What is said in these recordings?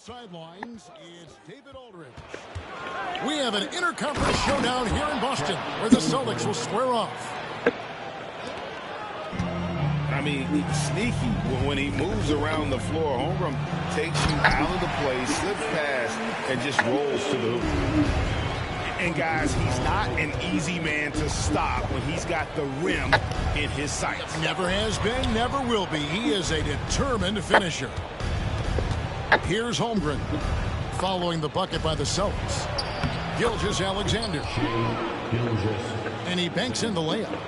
Sidelines, it's David Aldridge. We have an interconference showdown here in Boston where the Celtics will square off. I mean, he's sneaky. When he moves around the floor, Holmgren takes you out of the play, slips past, and just rolls to the hoop. And, guys, he's not an easy man to stop when he's got the rim in his sights. Never has been, never will be. He is a determined finisher. Here's Holmgren following the bucket by the Celtics. Gilgeous-Alexander. And he banks in the layup.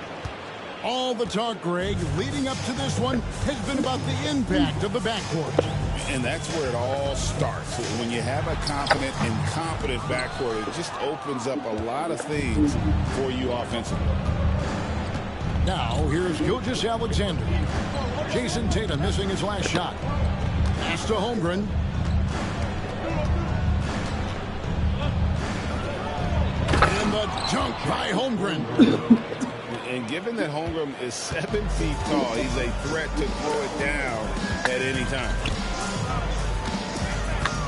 All the talk, Greg, leading up to this one has been about the impact of the backcourt. And that's where it all starts. When you have a confident and competent backcourt, it just opens up a lot of things for you offensively. Now, here's Gilgeous-Alexander. Jason Tatum missing his last shot. Pass to Holmgren. And the dunk by Holmgren. And given that Holmgren is 7 feet tall, he's a threat to throw it down at any time.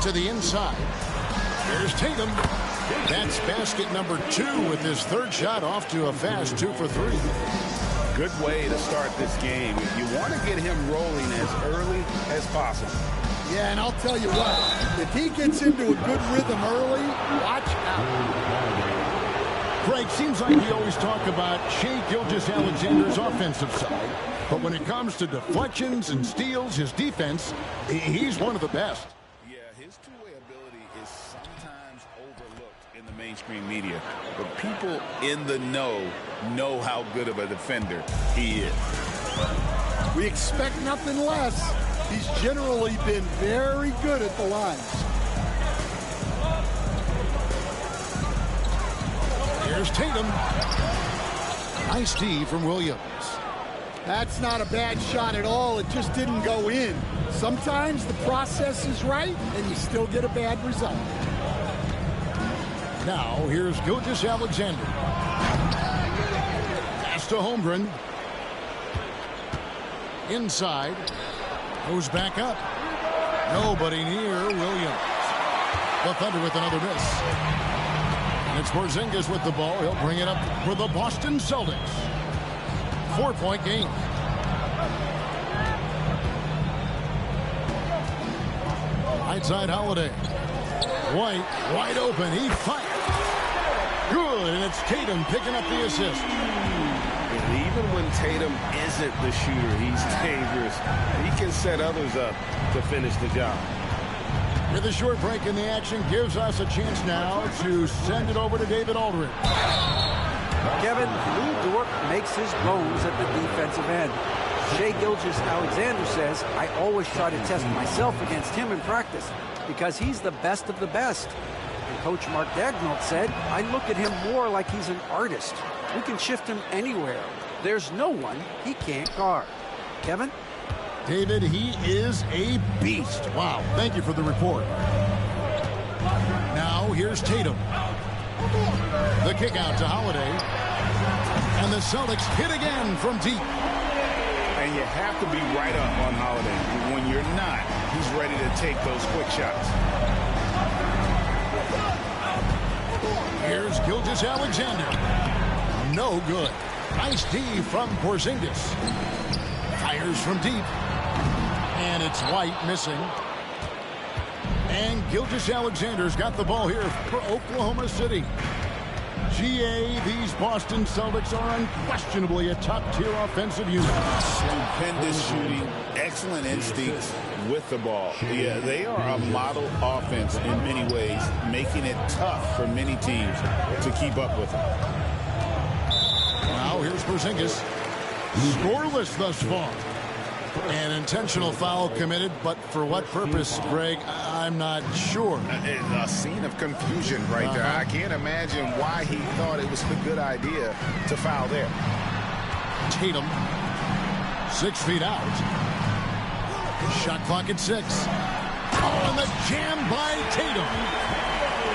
To the inside. There's Tatum. That's basket number 2 with his third shot off to a fast 2 for 3. Good way to start this game. You want to get him rolling as early as possible. Yeah, and I'll tell you what, if he gets into a good rhythm early, watch out. Greg, seems like we always talk about Shai Gilgeous-Alexander's offensive side, but when it comes to deflections and steals, his defense, he's one of the best. Yeah, his two-way ability is sometimes overlooked in the mainstream media, but people in the know how good of a defender he is. We expect nothing less. He's generally been very good at the line. Here's Tatum. Nice D from Williams. That's not a bad shot at all. It just didn't go in. Sometimes the process is right, and you still get a bad result. Now, here's Gilgeous-Alexander. Pass to Holmgren. Inside. Goes back up. Nobody near Williams. The Thunder with another miss. And it's Porzingis with the ball. He'll bring it up for the Boston Celtics. 4-point game. Right side Holiday. White, wide open. He fired. Good, and it's Tatum picking up the assist. Even when Tatum isn't the shooter, he's dangerous. He can set others up to finish the job. With a short break in the action, gives us a chance now to send it over to David Aldridge. Kevin, Lou Dort makes his bones at the defensive end. Shai Gilgeous-Alexander says, I always try to test myself against him in practice because he's the best of the best. And Coach Mark Dagnall said, I look at him more like he's an artist. We can shift him anywhere. There's no one he can't guard. Kevin? David, he is a beast. Wow, thank you for the report. Now, here's Tatum. The kick out to Holiday. And the Celtics hit again from deep. And you have to be right up on Holiday. When you're not, he's ready to take those quick shots. Here's Gilgeous-Alexander. No good. Nice D from Porzingis. Fires from deep. And it's White missing. And Gilgeous-Alexander's got the ball here for Oklahoma City. GA, these Boston Celtics are unquestionably a top-tier offensive unit. Stupendous shooting, excellent instincts with the ball. Yeah, they are a model offense in many ways, making it tough for many teams to keep up with them. Now here's Porzingis. Scoreless thus far. An intentional foul committed, but for what purpose, Greg, I'm not sure. A scene of confusion right there. I can't imagine why he thought it was a good idea to foul there. Tatum, 6 feet out. Shot clock at 6. Oh, and the jam by Tatum.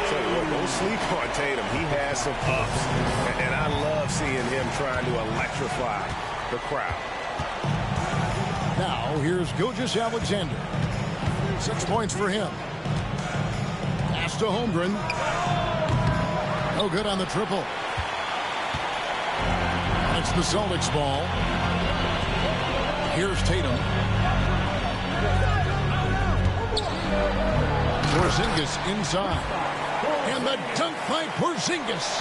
So don't sleep on Tatum. He has some ups, and I love seeing him trying to electrify the crowd. Now, here's Gilgeous-Alexander. 6 points for him. Pass to Holmgren. No good on the triple. It's the Celtics ball. Here's Tatum. Porzingis inside. And the dunk by Porzingis.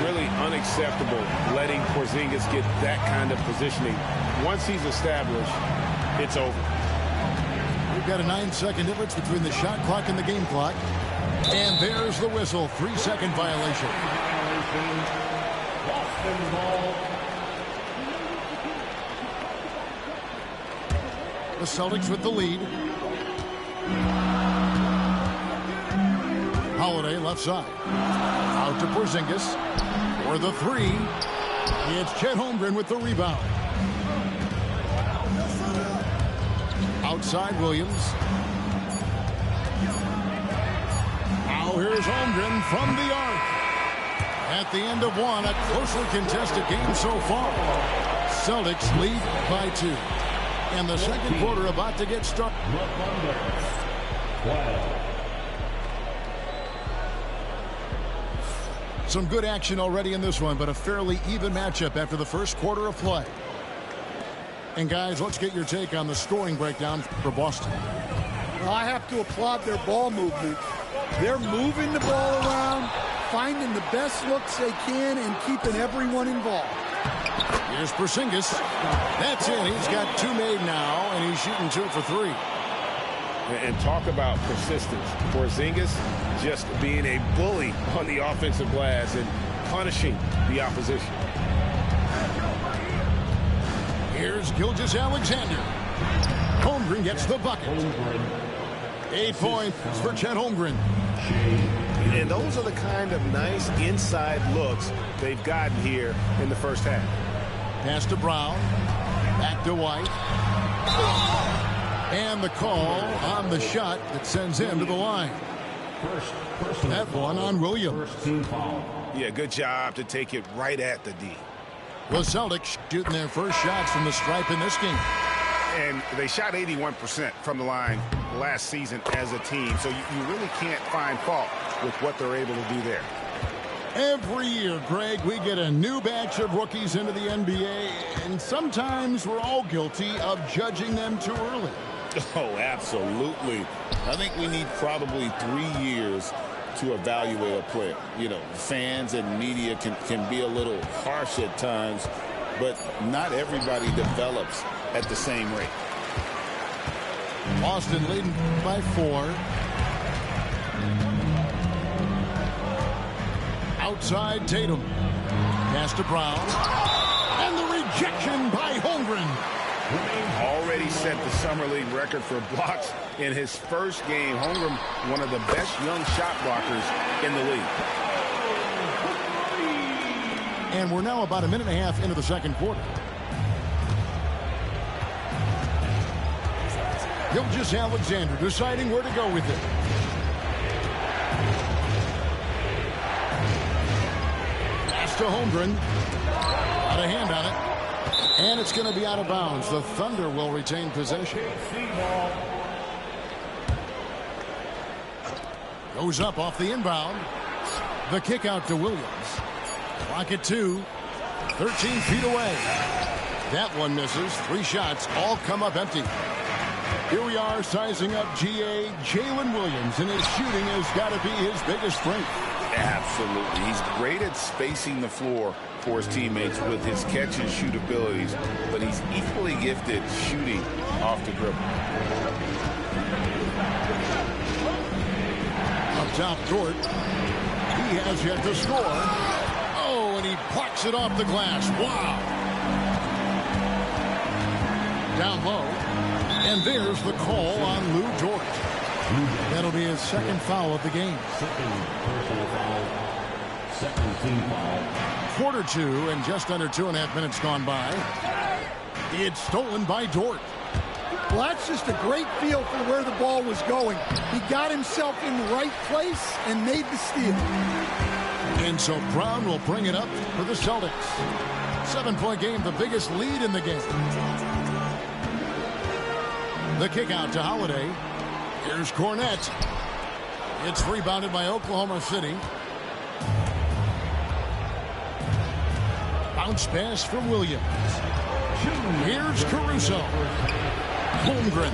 Really unacceptable letting Porzingis get that kind of positioning. Once he's established, it's over. We've got a 9-second difference between the shot clock and the game clock. And there's the whistle. 3-second violation. The Celtics with the lead. Holiday left side. Out to Porzingis for the three. It's Chet Holmgren with the rebound. Outside Williams. Now here's Holmgren from the arc. At the end of one, a closely contested game so far. Celtics lead by 2. And the second quarter about to get started. Some good action already in this one, but a fairly even matchup after the first quarter of play. And guys, let's get your take on the scoring breakdown for Boston. Well, I have to applaud their ball movement. They're moving the ball around, finding the best looks they can, and keeping everyone involved. Here's Porzingis. That's in. He's got 2 made now, and he's shooting 2 for 3. And talk about persistence. Porzingis just being a bully on the offensive glass and punishing the opposition. Here's Gilgeous-Alexander. Holmgren gets the bucket. 8 points for Chet Holmgren. And those are the kind of nice inside looks they've gotten here in the first half. Pass to Brown. Back to White. And the call on the shot that sends him to the line. That one on Williams. Yeah, good job to take it right at the D. The Celtics shooting their first shots from the stripe in this game. And they shot 81% from the line last season as a team. So you really can't find fault with what they're able to do there. Every year, Greg, we get a new batch of rookies into the NBA, and sometimes we're all guilty of judging them too early. Oh, absolutely. I think we need probably 3 years to evaluate a player. You know, fans and media can be a little harsh at times, but not everybody develops at the same rate. Boston leading by 4. Outside Tatum. Pass to Brown. And the rejection by Holmgren. Already set the Summer League record for blocks in his first game. Holmgren, one of the best young shot blockers in the league. And we're now about a minute and a half into the second quarter. Gilgeous-Alexander deciding where to go with it. Pass to Holmgren. Got a hand on it. And it's going to be out of bounds. The Thunder will retain possession. Goes up off the inbound. The kick out to Williams. Clock at 2. 13 feet away. That one misses. 3 shots all come up empty. Here we are sizing up GA Jalen Williams, and his shooting has got to be his biggest strength. Absolutely. He's great at spacing the floor for his teammates with his catch and shoot abilities, but he's equally gifted shooting off the dribble. Up top, Dort. He has yet to score. Oh, and he plucks it off the glass. Wow. Down low. And there's the call on Lou Dort. That'll be his second foul of the game. Second team foul. Quarter 2 and just under 2.5 minutes gone by. It's stolen by Dort. Well, that's just a great feel for where the ball was going. He got himself in the right place and made the steal. And so Brown will bring it up for the Celtics. 7-point game, the biggest lead in the game. The kick out to Holiday. Here's Cornette. It's rebounded by Oklahoma City. Bounce pass from Williams. Here's Caruso. Holmgren.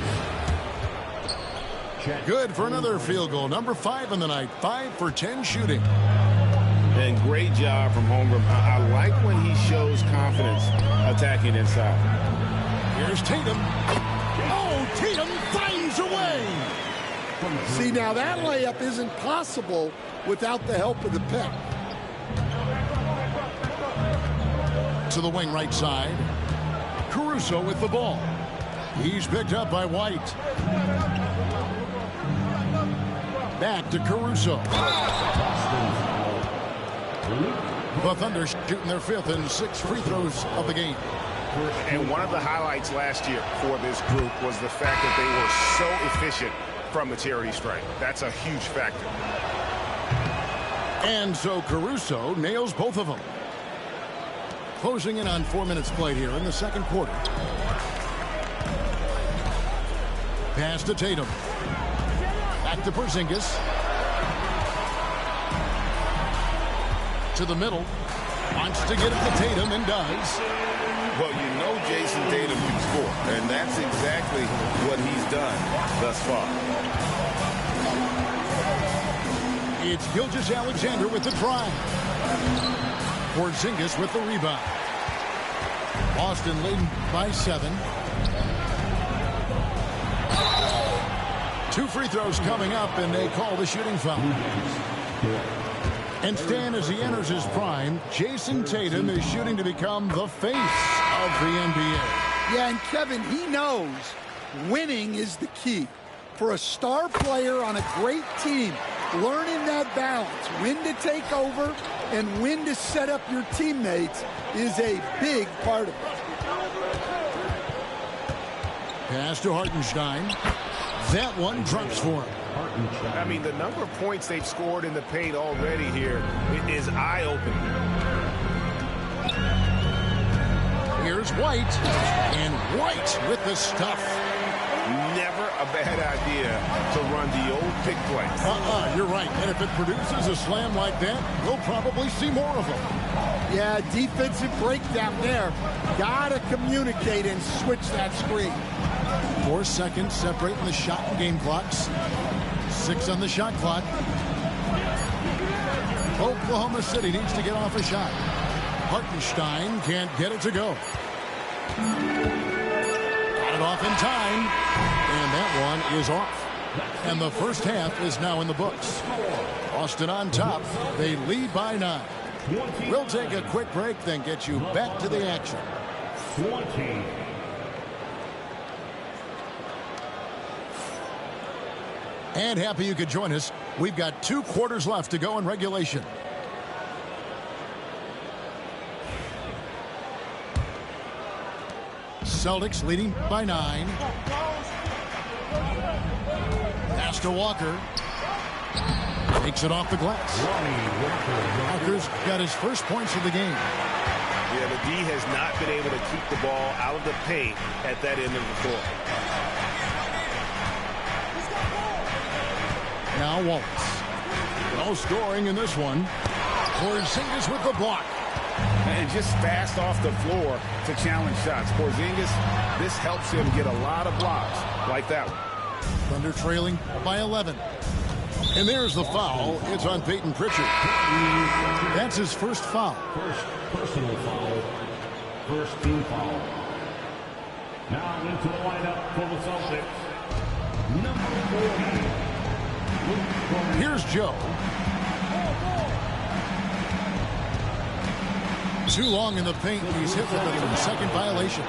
Good for another field goal. Number 5 in the night. 5 for 10 shooting. And great job from Holmgren. I like when he shows confidence attacking inside. Here's Tatum. Oh, Tatum finds a way. See, now that layup isn't possible without the help of the pick. To the wing right side. Caruso with the ball. He's picked up by White. Back to Caruso. The Thunder shooting their 5th and 6th free throws of the game. And one of the highlights last year for this group was the fact that they were so efficient from the charity stripe. That's a huge factor. And so Caruso nails both of them. Closing in on 4 minutes played here in the second quarter. Pass to Tatum. Back to Porzingis. To the middle. Wants to get it to Tatum and does. Well, you know Jason Tatum can score, and that's exactly what he's done thus far. It's Gilgeous-Alexander with the drive. Porzingis with the rebound. Boston leading by 7. 2 free throws coming up, and they call the shooting foul. And Stan, as he enters his prime, Jason Tatum is shooting to become the face of the NBA. Yeah, and Kevin, he knows winning is the key. For a star player on a great team, learning that balance, when to take over and when to set up your teammates, is a big part of it. Pass to Hartenstein. That one drops for him. I mean, the number of points they've scored in the paint already here is eye-opening. Here's White. And White with the stuff. Never a bad idea to run the old pick play. You're right. And if it produces a slam like that, we'll probably see more of them. Yeah, defensive breakdown there. Gotta communicate and switch that screen. 4 seconds separating the shot and game clocks. 6 on the shot clock. Oklahoma City needs to get off a shot. Hartenstein can't get it to go. Got it off in time. And that one is off. And the first half is now in the books. Boston on top. They lead by 9. We'll take a quick break, then get you back to the action. 20. And happy you could join us. We've got 2 quarters left to go in regulation. Celtics leading by 9. Pass to Walker. Takes it off the glass. Walker's got his first points of the game. Yeah, the D has not been able to keep the ball out of the paint at that end of the floor. Now Wallace. No scoring in this one. Porzingis with the block. And just fast off the floor to challenge shots. Porzingis, this helps him get a lot of blocks like that one. Thunder trailing by 11. And there's the foul. It's on Peyton Pritchard. That's his first foul. First personal foul. First team foul. Now into the lineup for the Celtics. Number 40. Here's Joe. Too long in the paint. He's hit with a second violation.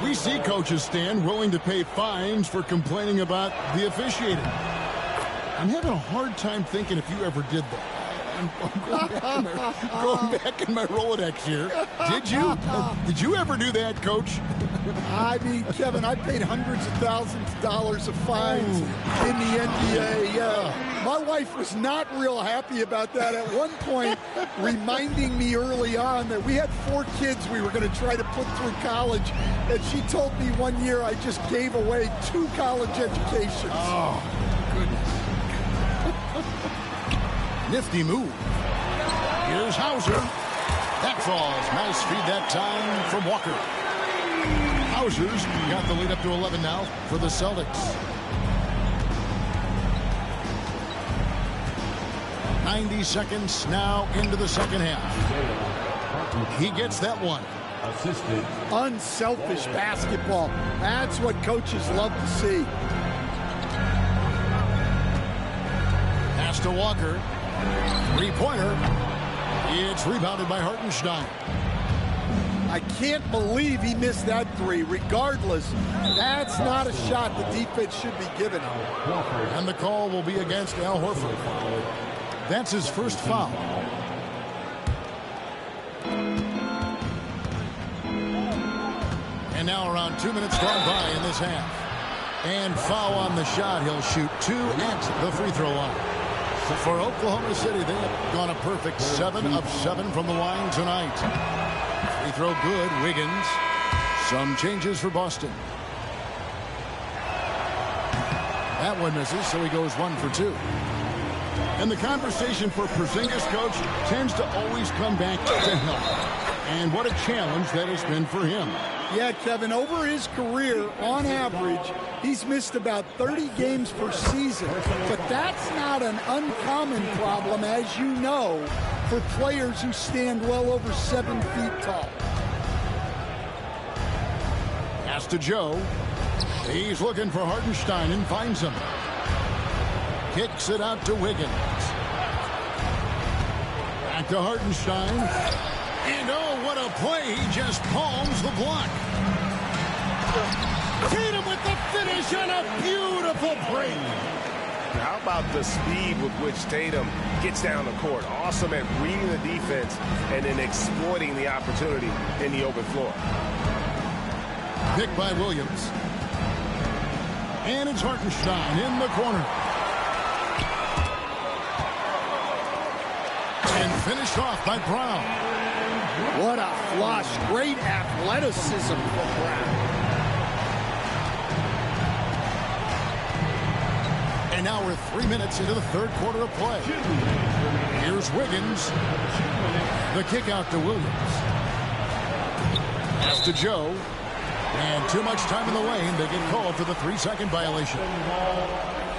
We see coaches, Stan, willing to pay fines for complaining about the officiating. I'm having a hard time thinking if you ever did that. I'm going back in my Rolodex here. Did you? Did you ever do that, Coach? I mean, Kevin, I paid hundreds of thousands of dollars of fines in the NBA. My wife was not real happy about that at one point, reminding me early on that we had 4 kids we were going to try to put through college, and she told me one year I just gave away 2 college educations. Oh, goodness. Nifty move. Here's Hauser. That falls. Nice feed that time from Walker. Hauser's got the lead up to 11 now for the Celtics. 90 seconds now into the second half. He gets that one. Assisted. Unselfish basketball. That's what coaches love to see. Pass to Walker. Three-pointer. It's rebounded by Hartenstein. I can't believe he missed that three. Regardless, that's not a shot the defense should be giving him. And the call will be against Al Horford. That's his first foul. And now around 2 minutes gone by in this half. And foul on the shot. He'll shoot 2 at the free throw line. For Oklahoma City, they have gone a perfect 7 of 7 from the line tonight. Free throw good. Wiggins. Some changes for Boston. That one misses, so he goes 1 for 2. And the conversation for Porzingis, coach, tends to always come back to health. And what a challenge that has been for him. Yeah, Kevin, over his career, on average, he's missed about 30 games per season. But that's not an uncommon problem, as you know, for players who stand well over 7 feet tall. Pass to Joe. He's looking for Hartenstein and finds him. Kicks it out to Wiggins. Back to Hartenstein. And oh, what a play. He just palms the block. Tatum with the finish on a beautiful break. How about the speed with which Tatum gets down the court? Awesome at reading the defense and then exploiting the opportunity in the open floor. Picked by Williams. And it's Hartenstein in the corner. And finished off by Brown. What a flush. Great athleticism from Brown. And now we're 3 minutes into the third quarter of play. Here's Wiggins. The kick out to Williams. Pass to Joe. And too much time in the lane. They get called for the 3-second violation.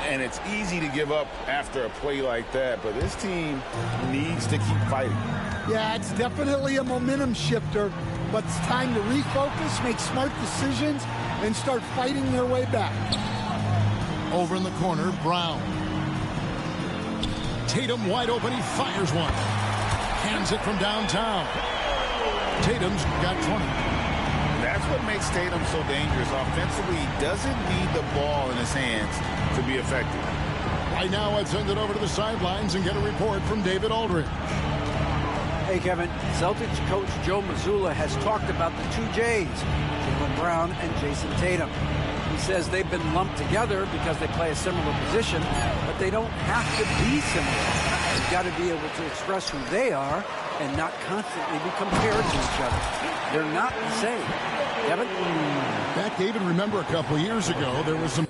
And it's easy to give up after a play like that, but this team needs to keep fighting. Yeah, it's definitely a momentum shifter, but it's time to refocus, make smart decisions, and start fighting their way back. Over in the corner, Brown. Tatum wide open. He fires one. Hands it from downtown. Tatum's got 20. That's what makes Tatum so dangerous. Offensively, he doesn't need the ball in his hands to be effective. Right now, I'd send it over to the sidelines and get a report from David Aldridge. Hey, Kevin, Celtics coach Joe Mazzulla has talked about the two J's, Jaylen Brown and Jason Tatum. He says they've been lumped together because they play a similar position, but they don't have to be similar. They've got to be able to express who they are and not constantly be compared to each other. They're not the same. Kevin? Back, David, remember a couple years ago, there was some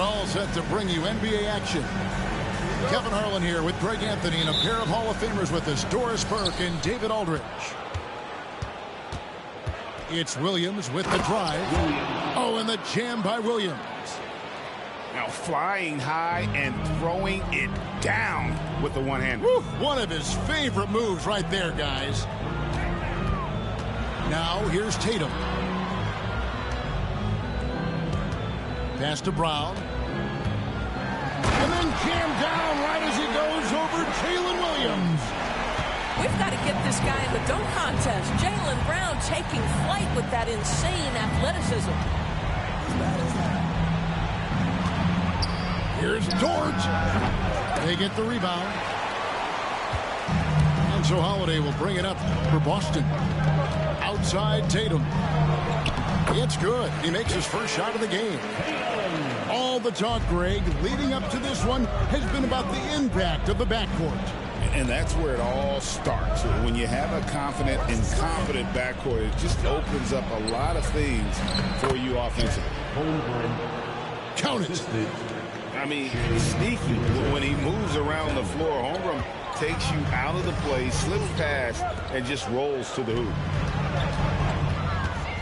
We're all set to bring you NBA action. Kevin Harlan here with Greg Anthony and a pair of Hall of Famers with us, Doris Burke and David Aldridge. It's Williams with the drive. Oh, and the jam by Williams. Now flying high and throwing it down with the one hand. Woo, one of his favorite moves right there, guys. Now here's Tatum. Pass to Brown. And then jammed down right as he goes over Jalen Williams. We've got to get this guy in the dunk contest. Jalen Brown taking flight with that insane athleticism. Here's George. They get the rebound. And so Holiday will bring it up for Boston. Outside Tatum. It's good. He makes his first shot of the game. All the talk, Greg, leading up to this one has been about the impact of the backcourt. And that's where it all starts. When you have a confident and competent backcourt, it just opens up a lot of things for you offensively. Count it. I mean, sneaky. When he moves around the floor, Holmgren takes you out of the play, slips past, and just rolls to the hoop.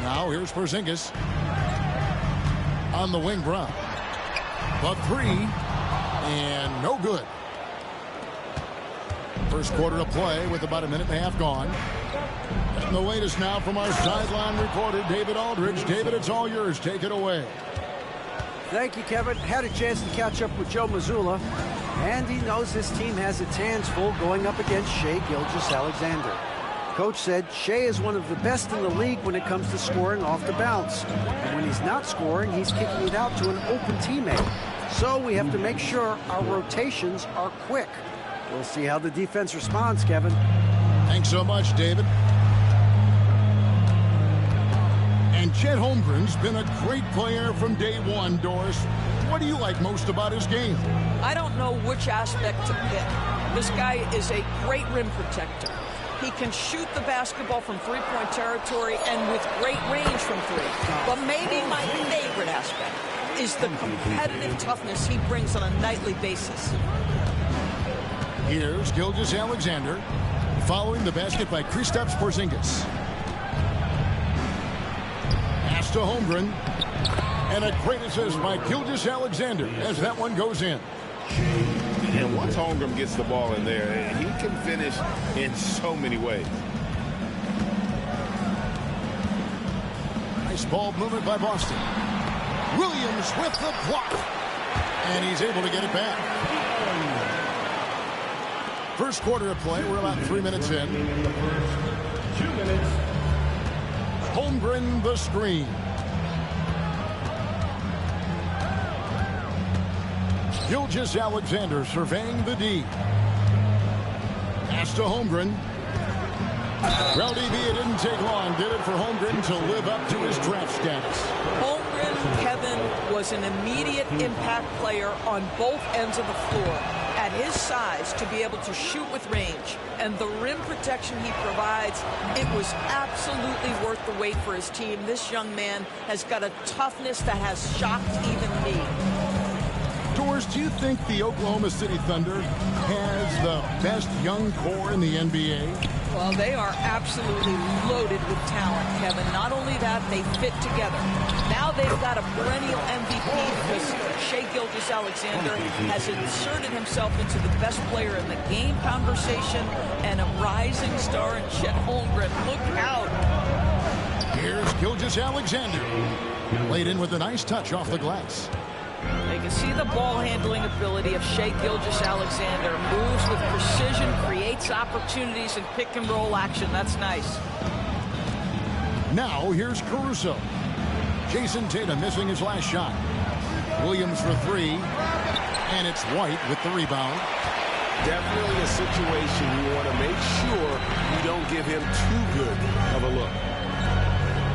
Now here's Porzingis. On the wing, Brown. The three. And no good. First quarter of play with about a minute and a half gone. And the latest now from our sideline reporter, David Aldridge. David, it's all yours. Take it away. Thank you, Kevin. Had a chance to catch up with Joe Mazzulla, and he knows his team has its hands full going up against Shai Gilgeous-Alexander. Coach said Shai is one of the best in the league when it comes to scoring off the bounce. And when he's not scoring, he's kicking it out to an open teammate. So we have to make sure our rotations are quick. We'll see how the defense responds, Kevin. Thanks so much, David. And Chet Holmgren's been a great player from day one, Doris. What do you like most about his game? I don't know which aspect to pick. This guy is a great rim protector. He can shoot the basketball from three-point territory and with great range from three. But maybe my favorite aspect is the competitive toughness he brings on a nightly basis. Here's Gilgeous-Alexander following the basket by Kristaps Porzingis. Pass to Holmgren. And a great assist by Gilgeous-Alexander as that one goes in. And once Holmgren gets the ball in there, he can finish in so many ways. Nice ball movement by Boston. Williams with the block. And he's able to get it back. First quarter of play. We're about 3 minutes in. 2 minutes. Holmgren the screen. Gilgeous-Alexander surveying the D. Pass to Holmgren. Well, DB, it didn't take long, did it, for Holmgren to live up to his draft status? Holmgren, Kevin, was an immediate impact player on both ends of the floor. At his size, to be able to shoot with range and the rim protection he provides, it was absolutely worth the wait for his team. This young man has got a toughness that has shocked even me. Doris, do you think the Oklahoma City Thunder has the best young core in the NBA? Well, they are absolutely loaded with talent, Kevin. Not only that, they fit together. Now they've got a perennial MVP because Shai Gilgeous-Alexander has inserted himself into the best player in the game conversation and a rising star in Chet Holmgren. Look out. Here's Gilgeous-Alexander. Laid in with a nice touch off the glass. They can see the ball handling ability of Shai Gilgeous-Alexander. Moves with precision, creates opportunities in pick and roll action. That's nice. Now here's Caruso. Jason Tatum missing his last shot. Williams for three. And it's White with the rebound. Definitely a situation you want to make sure you don't give him too good of a look.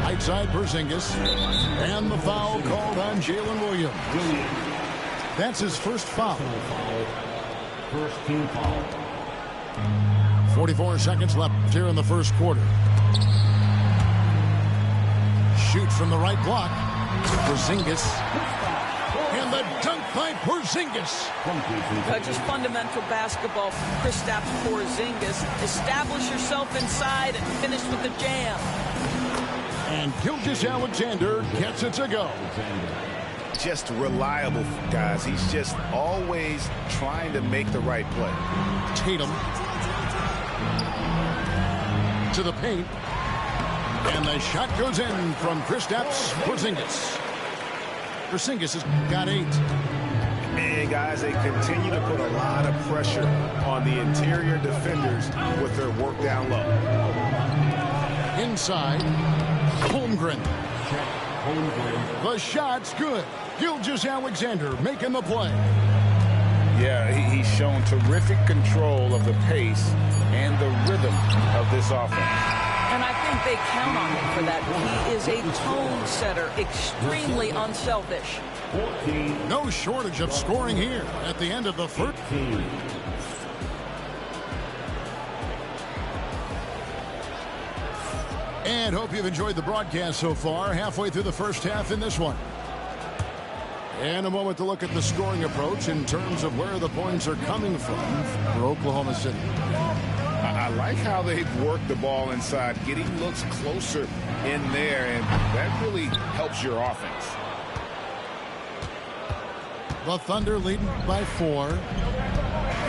Right side Porzingis. And the foul called on Jalen Williams. That's his first foul. First team foul. 44 seconds left here in the first quarter. Shoots from the right block. Porzingis. And the dunk by Porzingis. Just fundamental basketball from Kristaps Porzingis. Establish yourself inside and finish with the jam. And Gilgeous-Alexander gets it to go. Just reliable, guys. He's just always trying to make the right play. Tatum to the paint. And the shot goes in from Kristaps Porzingis. Porzingis has got 8. And, guys, they continue to put a lot of pressure on the interior defenders with their work down low. Inside, Holmgren. The shot's good. Gilgeous-Alexander making the play. Yeah, he's shown terrific control of the pace and the rhythm of this offense. And I think they count on him for that. He is a tone setter, extremely unselfish. No shortage of scoring here at the end of the first. And hope you've enjoyed the broadcast so far. Halfway through the first half in this one. And a moment to look at the scoring approach in terms of where the points are coming from for Oklahoma City. I like how they've worked the ball inside, getting looks closer in there, and that really helps your offense. The Thunder leading by 4.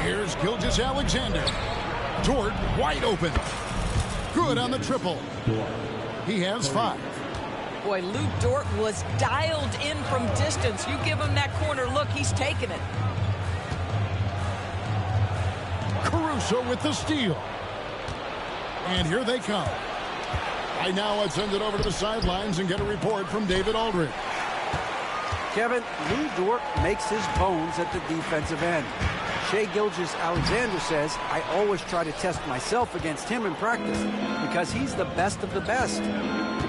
Here's Gilgeous-Alexander. Dort wide open. Good on the triple. He has 5. Boy, Lou Dort was dialed in from distance. You give him that corner look, he's taking it. Caruso with the steal. And here they come. Right now, let's send it over to the sidelines and get a report from David Aldridge. Kevin, Lou Dort makes his bones at the defensive end. Shai Gilgeous-Alexander says, I always try to test myself against him in practice because he's the best of the best.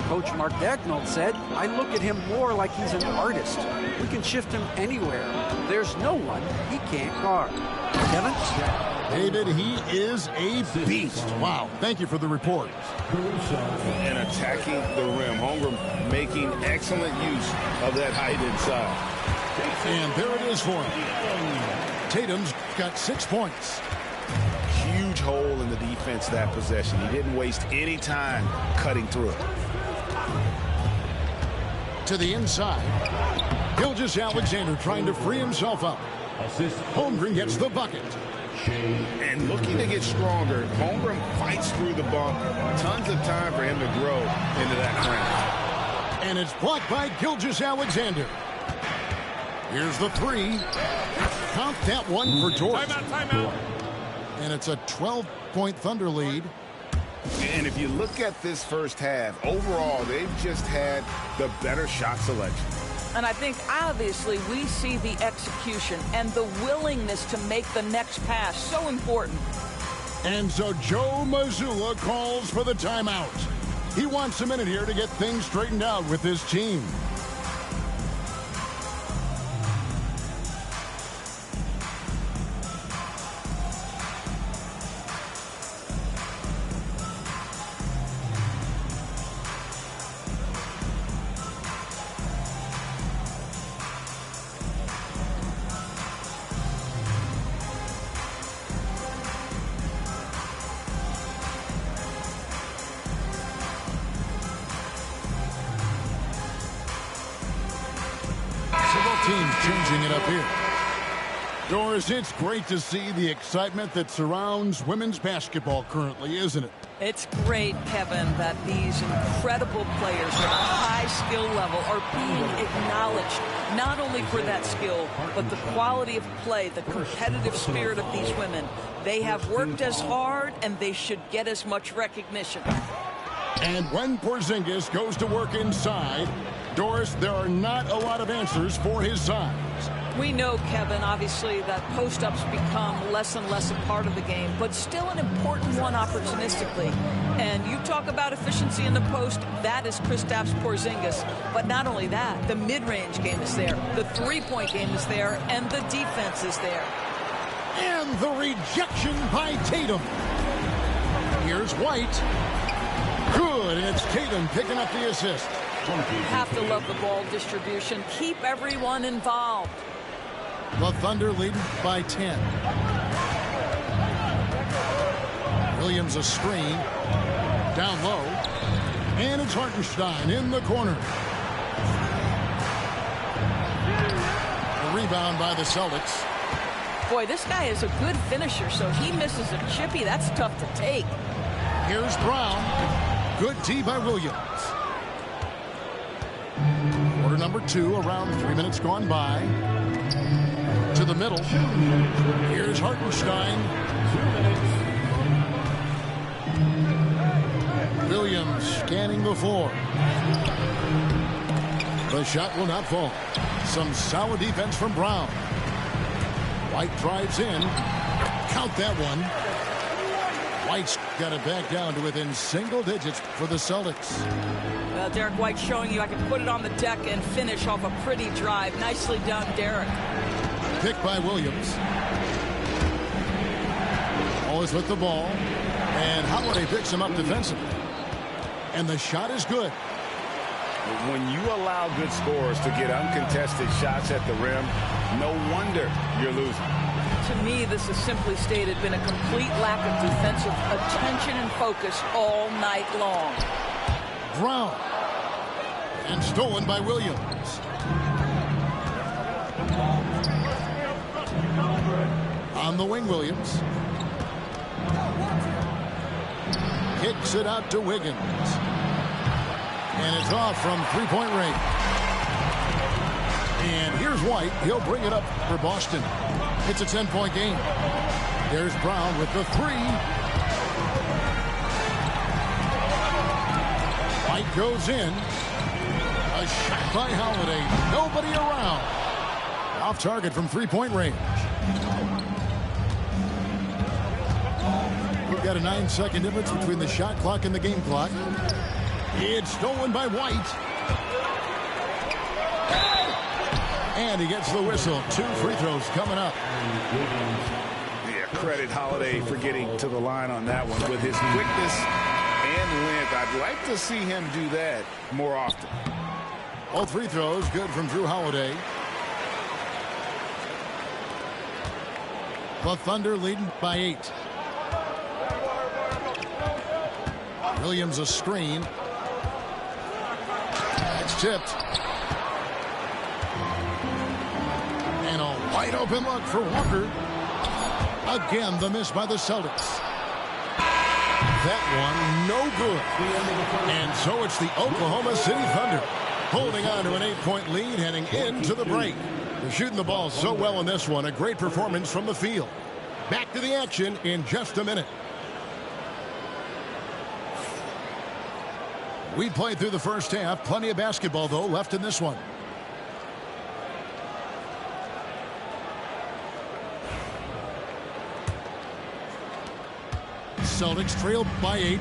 Coach Mark Daigneault said, I look at him more like he's an artist. We can shift him anywhere. There's no one he can't guard. Kevin? David, he is a beast. Wow. Thank you for the report. And attacking the rim. Holmgren making excellent use of that height inside. And there it is for him. Tatum's got 6 points. Huge hole in the defense that possession. He didn't waste any time cutting through it. To the inside. Gilgeous-Alexander trying to free himself up. Holmgren gets the bucket. And looking to get stronger, Holmgren fights through the bump. Tons of time for him to grow into that craft. And it's blocked by Gilgeous-Alexander. Here's the 3. Count that one for Dort. Timeout. And it's a 12-point Thunder lead. And if you look at this first half, overall, they've just had the better shot selection. And I think, obviously, we see the execution and the willingness to make the next pass so important. And so Joe Mazzulla calls for the timeout. He wants a minute here to get things straightened out with his team. Teams changing it up here. Doris, it's great to see the excitement that surrounds women's basketball currently, isn't it? It's great, Kevin, that these incredible players at a high skill level are being acknowledged, not only for that skill, but the quality of play, the competitive spirit of these women. They have worked as hard, and they should get as much recognition. And when Porzingis goes to work inside, Doris, there are not a lot of answers for his size. We know, Kevin, obviously, that post-ups become less and less a part of the game, but still an important one opportunistically. And you talk about efficiency in the post, that is Kristaps Porzingis. But not only that, the mid-range game is there, the three-point game is there, and the defense is there. And the rejection by Tatum. Here's White. Good, and it's Tatum picking up the assist. You have to love the ball distribution. Keep everyone involved. The Thunder lead by 10. Williams a screen. Down low. And it's Hartenstein in the corner. A rebound by the Celtics. Boy, this guy is a good finisher, so he misses a chippy. That's tough to take. Here's Brown. Good D by Williams. Quarter number 2, around 3 minutes gone by. To the middle. Here's Hartenstein. Williams scanning the floor. The shot will not fall. Some solid defense from Brown. White drives in. Count that one. White's got it back down to within single digits for the Celtics. Well, Derek White showing you I can put it on the deck and finish off a pretty drive. Nicely done, Derek. Pick by Williams. Always with the ball. And Holiday picks him up defensively. And the shot is good. When you allow good scorers to get uncontested shots at the rim, no wonder you're losing. To me, this has simply stated been a complete lack of defensive attention and focus all night long. Brown. And stolen by Williams. On the wing, Williams. Kicks it out to Wiggins. And it's off from three-point range. And here's White. He'll bring it up for Boston. It's a 10-point game. There's Brown with the 3. White goes in. A shot by Holiday. Nobody around. Off target from three-point range. We've got a 9-second difference between the shot clock and the game clock. It's stolen by White. And he gets the whistle. 2 free throws coming up. Yeah, credit Holiday for getting to the line on that one. With his quickness and length, I'd like to see him do that more often. All free throws good from Drew Holiday. The Thunder leading by 8. Williams a screen. It's tipped. And a wide open look for Walker. Again, the miss by the Celtics. That one, no good. And so it's the Oklahoma City Thunder holding on to an 8-point lead heading into the break. They're shooting the ball so well in this one. A great performance from the field. Back to the action in just a minute. We played through the first half. Plenty of basketball, though, left in this one. Celtics trail by 8.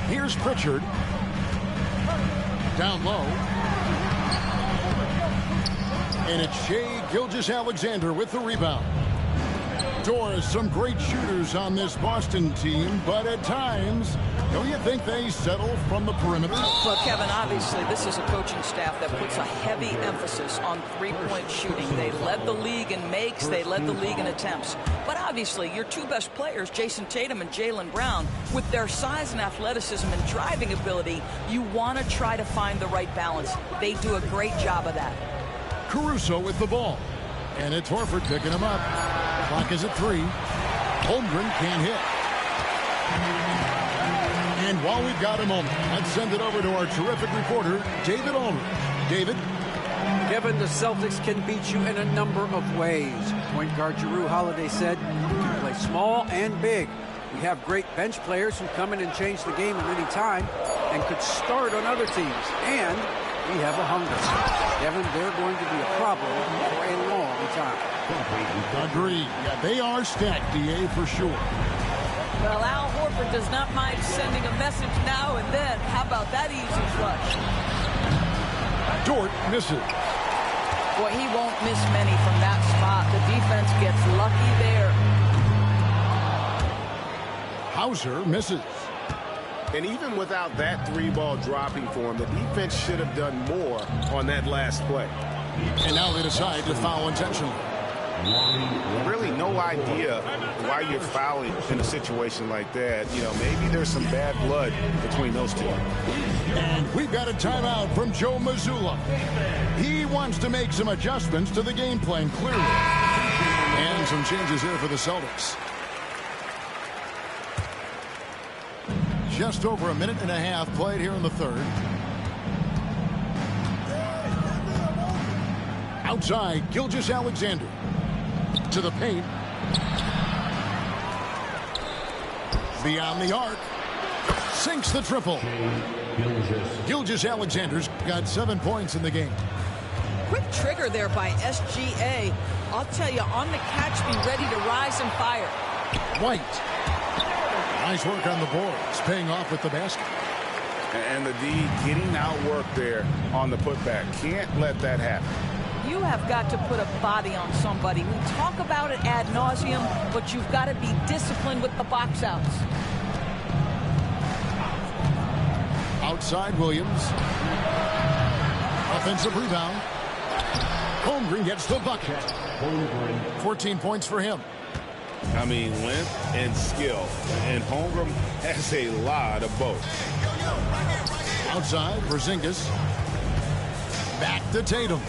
Here's Pritchard. Down low. And it's Shai Gilgeous-Alexander with the rebound. Doris, some great shooters on this Boston team, but at times, don't you think they settle from the perimeter? Well, Kevin, obviously, this is a coaching staff that puts a heavy emphasis on three-point shooting. They led the league in makes. They led the league in attempts. But obviously, your 2 best players, Jason Tatum and Jaylen Brown, with their size and athleticism and driving ability, you want to try to find the right balance. They do a great job of that. Caruso with the ball. And it's Horford picking him up. Clock is at 3. Holmgren can't hit. And while we've got a moment, let's send it over to our terrific reporter, David Aldridge. David? Kevin, the Celtics can beat you in a number of ways. Point guard Drew Holiday said, "You can play small and big. We have great bench players who come in and change the game at any time and could start on other teams. And we have a hunger." Kevin, they're going to be a problem for a long time. Agreed. Yeah, they are stacked, DA, for sure. Well, Al Horford does not mind sending a message now and then. How about that easy flush? Dort misses. Boy, he won't miss many from that spot. The defense gets lucky there. Hauser misses. And even without that 3-ball dropping for him, the defense should have done more on that last play. And now they decide to foul intentionally. Really no idea why you're fouling in a situation like that. You know, maybe there's some bad blood between those two. And we've got a timeout from Joe Mazzulla. He wants to make some adjustments to the game plan, clearly. And some changes here for the Celtics. Just over a minute and a half played here in the third. Outside, Gilgeous-Alexander. To the paint. Beyond the arc. Sinks the triple. Gilgeous-Alexander's got 7 points in the game. Quick trigger there by SGA. I'll tell you, on the catch, be ready to rise and fire. White. Nice work on the boards, paying off with the basket. And the D getting outworked there on the putback. Can't let that happen. You have got to put a body on somebody. We talk about it ad nauseum, but you've got to be disciplined with the box outs. Outside Williams. Offensive rebound. Holmgren gets the bucket. 14 points for him. I mean, length and skill. And Holmgren has a lot of both. Outside, Porzingis. Back to Tatum.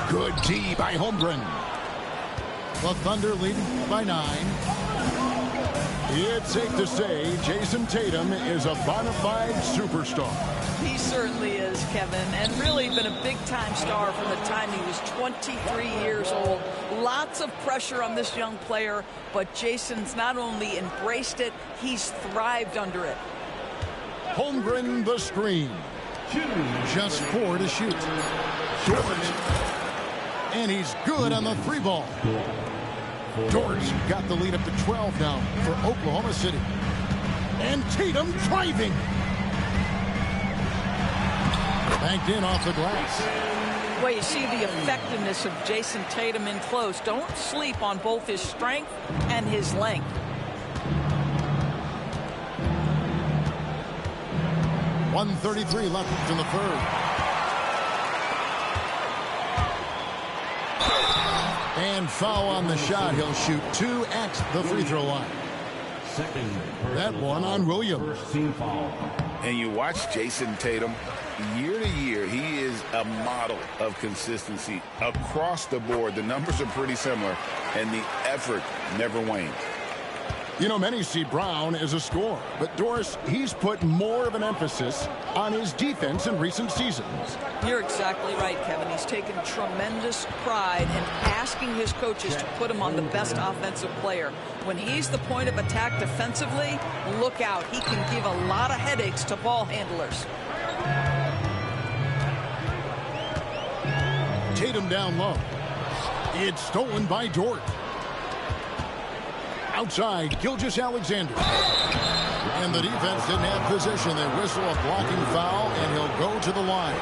Good D by Holmgren. The Thunder leading by 9. It's safe to say Jason Tatum is a bona fide superstar. He certainly is, Kevin, and really been a big-time star from the time he was 23 years old. Lots of pressure on this young player, but Jason's not only embraced it, he's thrived under it. Holmgren the screen. Just 4 to shoot. Dort. And he's good on the 3-ball. Dort got the lead up to 12 now for Oklahoma City. And Tatum driving. Banked in off the glass. Well, you see the effectiveness of Jason Tatum in close. Don't sleep on both his strength and his length. .133 left in the third. And foul on the shot. He'll shoot 2 at the free throw line. That one on Williams. And you watch Jason Tatum. Year to year, he is a model of consistency across the board. The numbers are pretty similar, and the effort never wanes. You know, many see Brown as a scorer, but Doris, he's put more of an emphasis on his defense in recent seasons. You're exactly right, Kevin. He's taken tremendous pride in asking his coaches to put him on the best offensive player. When he's the point of attack defensively, look out. He can give a lot of headaches to ball handlers. Tatum down low. It's stolen by Dort. Outside, Gilgeous-Alexander. And the defense didn't have position. They whistle a blocking foul, and he'll go to the line.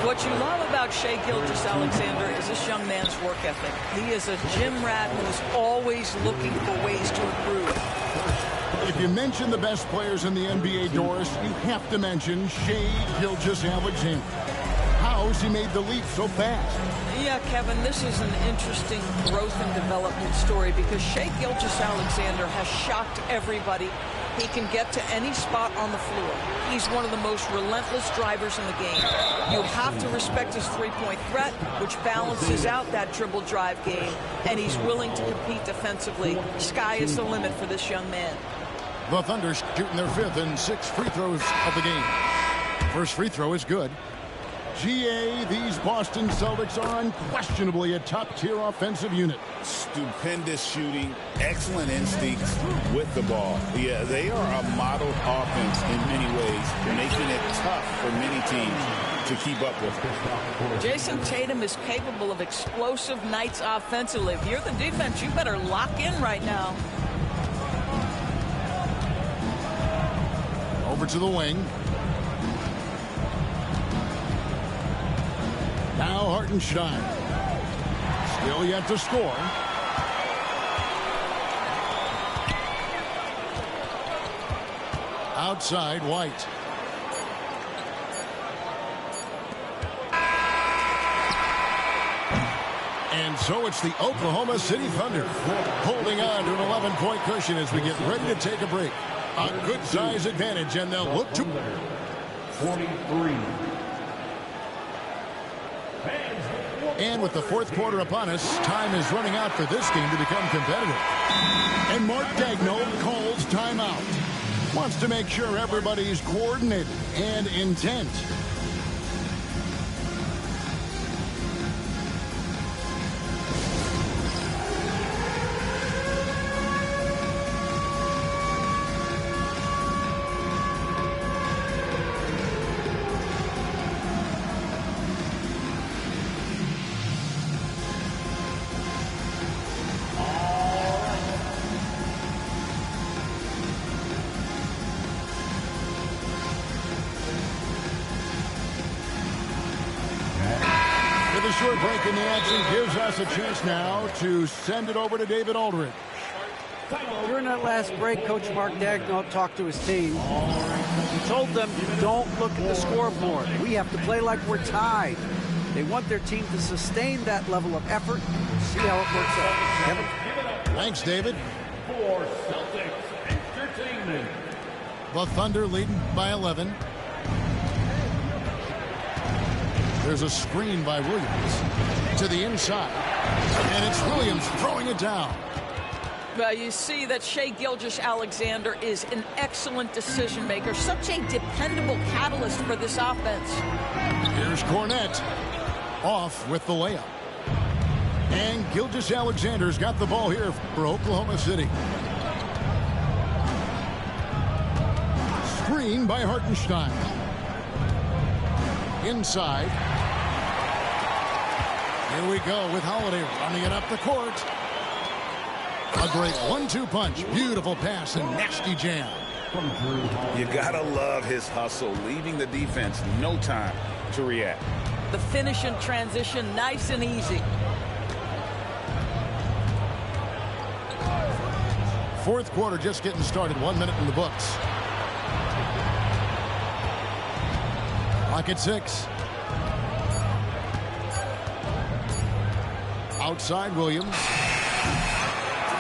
What you love about Shai Gilgeous-Alexander is this young man's work ethic. He is a gym rat who's always looking for ways to improve. If you mention the best players in the NBA, Doris, you have to mention Shai Gilgeous-Alexander. How's he made the leap so fast? Yeah, Kevin, this is an interesting growth and development story because Shai Gilgeous-Alexander has shocked everybody. He can get to any spot on the floor. He's one of the most relentless drivers in the game. You have to respect his three-point threat, which balances out that dribble drive game, and he's willing to compete defensively. Sky is the limit for this young man. The Thunder shooting their 5th and 6th free throws of the game. First free throw is good. GA, these Boston Celtics are unquestionably a top-tier offensive unit. Stupendous shooting, excellent instincts with the ball. Yeah, they are a model offense in many ways, making it tough for many teams to keep up with. Jason Tatum is capable of explosive nights offensively. If you're the defense, you better lock in right now. Over to the wing. Now Hartenstein. Still yet to score. outside White. And so it's the Oklahoma City Thunder holding on to an 11-point cushion as we get ready to take a break. A good size advantage, and they'll look to 43. And with the fourth quarter upon us, time is running out for this game to become competitive. And Mark Daigneault calls timeout. Wants to make sure everybody's coordinated and intent. The short break in the action gives us a chance now to send it over to David Aldridge. During that last break, Coach Mark Daigneault talked to his team. He told them, don't look at the scoreboard. We have to play like we're tied. They want their team to sustain that level of effort. See how it works out. Kevin? Thanks, David. For Celtics Entertainment. The Thunder leading by 11. There's a screen by Williams to the inside. And it's Williams throwing it down. Well, you see that Shai Gilgeous-Alexander is an excellent decision maker. Such a dependable catalyst for this offense. Here's Cornette. Off with the layup. And Gilgeous-Alexander's got the ball here for Oklahoma City. Screen by Hartenstein. Inside. Here we go with Holiday running it up the court. A great 1-2 punch. Beautiful pass and nasty jam. You gotta love his hustle, leaving the defense no time to react. The finish in transition, nice and easy. Fourth quarter just getting started. 1 minute in the books. Clock at 6. Outside Williams.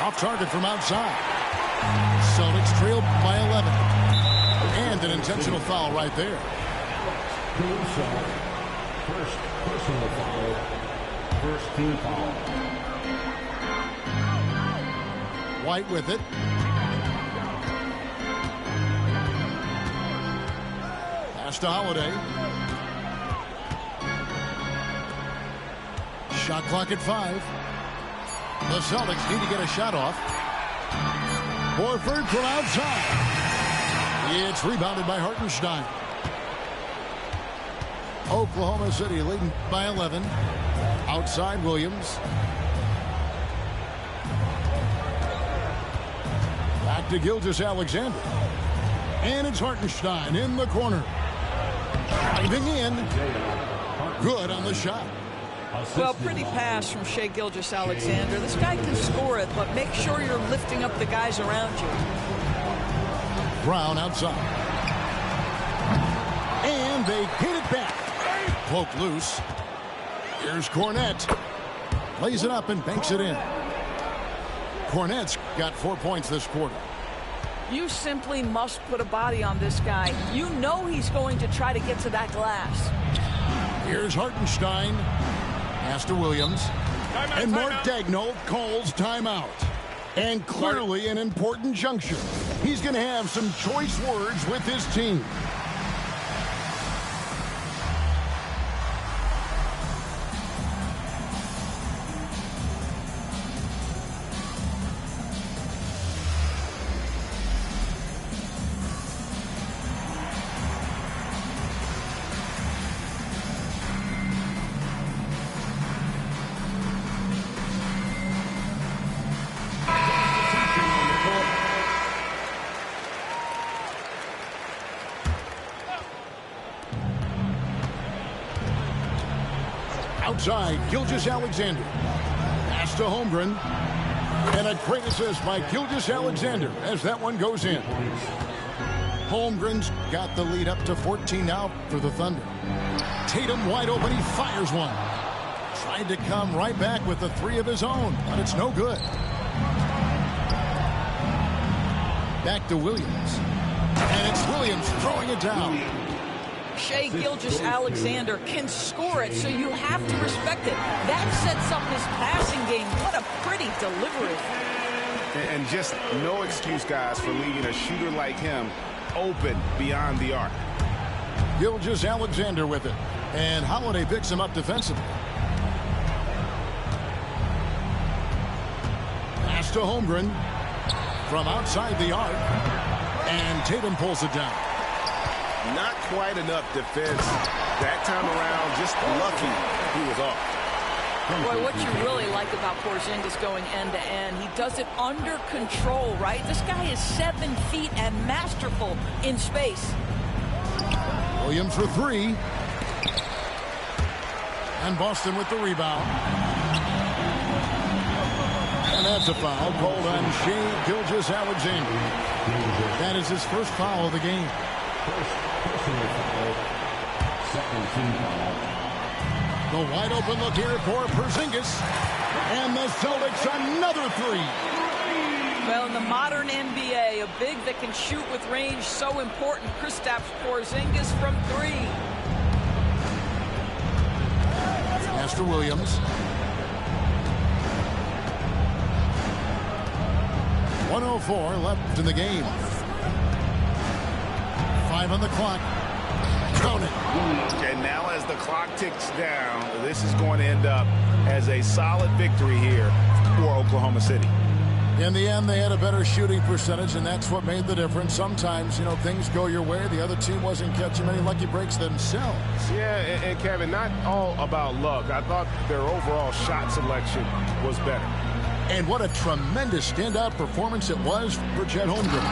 Off target from outside. Celtics trail by 11. And an intentional foul right there. First personal foul. First team foul. White with it. Pass to Holiday. Shot clock at 5. The Celtics need to get a shot off. Horford from outside. It's rebounded by Hartenstein. Oklahoma City leading by 11. Outside Williams. Back to Gilgeous-Alexander. And it's Hartenstein in the corner. Driving in. Good on the shot. Well, pretty pass from Shai Gilgeous-Alexander. This guy can score it, but make sure you're lifting up the guys around you. Brown outside. And they hit it back. Poke loose. Here's Cornette. Lays it up and banks it in. Cornette's got 4 points this quarter. You simply must put a body on this guy. You know he's going to try to get to that glass. Here's Hartenstein. Pass to Williams. And Mark Daigneault calls timeout. And clearly an important juncture. He's going to have some choice words with his team. Outside, Gilgeous-Alexander. Pass to Holmgren. And a great assist by Gilgeous-Alexander as that one goes in. Holmgren's got the lead up to 14 now for the Thunder. Tatum wide open. He fires one. Tried to come right back with the three of his own, but it's no good. Back to Williams. And it's Williams throwing it down. Shai Gilgeous-Alexander can score it, so you have to respect it. That sets up his passing game. What a pretty delivery. And just no excuse, guys, for leaving a shooter like him open beyond the arc. Gilgeous-Alexander with it. And Holiday picks him up defensively. Pass to Holmgren from outside the arc. And Tatum pulls it down. Not quite enough defense that time around. Just lucky he was off. Boy, what you really like about Porzingis going end-to-end, he does it under control, right? This guy is 7 feet and masterful in space. Williams for three. And Boston with the rebound. And that's a foul called on Shai Gilgeous-Alexander. That is his first foul of the game. Personal foul. Second team foul. The wide open look here for Porzingis. And the Celtics another three. Well, in the modern NBA, a big that can shoot with range, so important. Kristaps Porzingis from three. Master Williams. 1:04 left in the game. 5 on the clock. Count it. And now as the clock ticks down, this is going to end up as a solid victory here for Oklahoma City. In the end, they had a better shooting percentage, and that's what made the difference. Sometimes, things go your way. The other team wasn't catching many lucky breaks themselves. Yeah, and Kevin, not all about luck. I thought their overall shot selection was better. And what a tremendous standout performance it was for Chet Holmgren.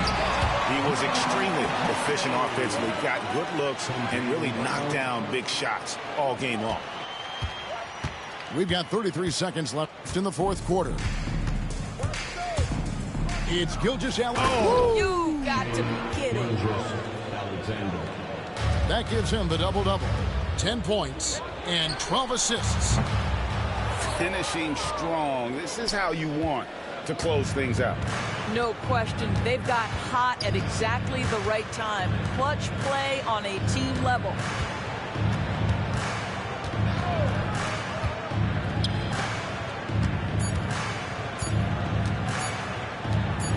He was extremely efficient offensively, got good looks, and really knocked down big shots all game long. We've got 33 seconds left in the fourth quarter. It's Gilgeous-Alexander. Oh. You got to be kidding. Alexander. That gives him the double-double. 10 points and 12 assists. Finishing strong. This is how you want to close things out. No question. They've got hot at exactly the right time. Clutch play on a team level.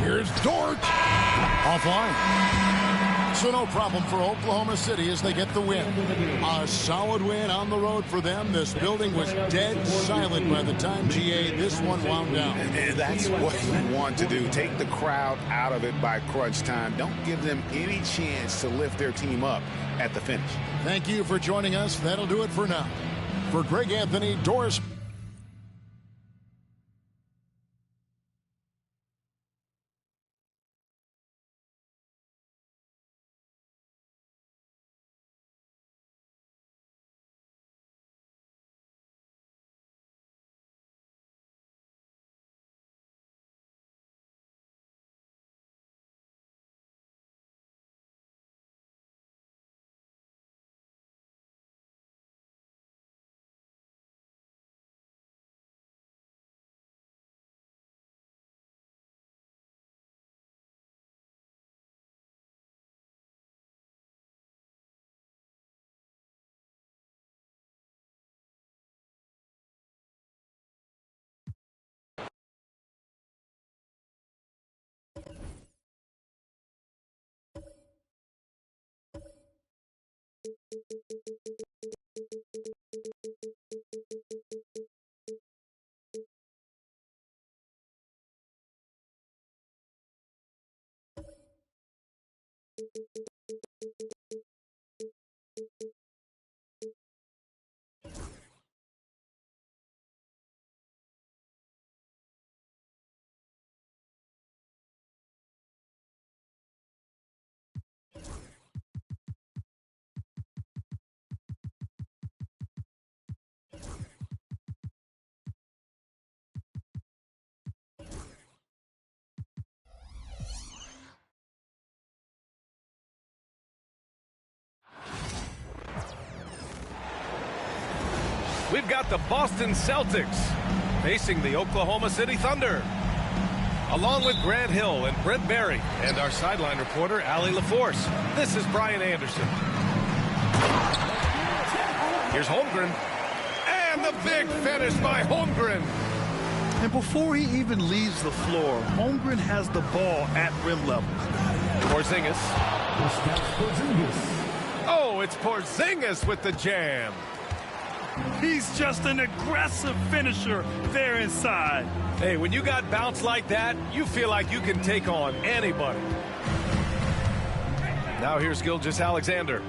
Here's Dort. Offline. So no problem for Oklahoma City as they get the win. A solid win on the road for them. This building was dead silent by the time, GA, this one wound down. And that's what you want to do. Take the crowd out of it by crunch time. Don't give them any chance to lift their team up at the finish. Thank you for joining us. That'll do it for now. For Greg Anthony, Doris we've got the Boston Celtics facing the Oklahoma City Thunder. Along with Grant Hill and Brent Barry and our sideline reporter, Allie LaForce, this is Brian Anderson. Here's Holmgren. And the big finish by Holmgren. And before he even leaves the floor, Holmgren has the ball at rim level. Porzingis. Oh, it's Porzingis with the jam. He's just an aggressive finisher there inside. Hey, when you got bounce like that, you feel like you can take on anybody. Now here's Gilgeous-Alexander.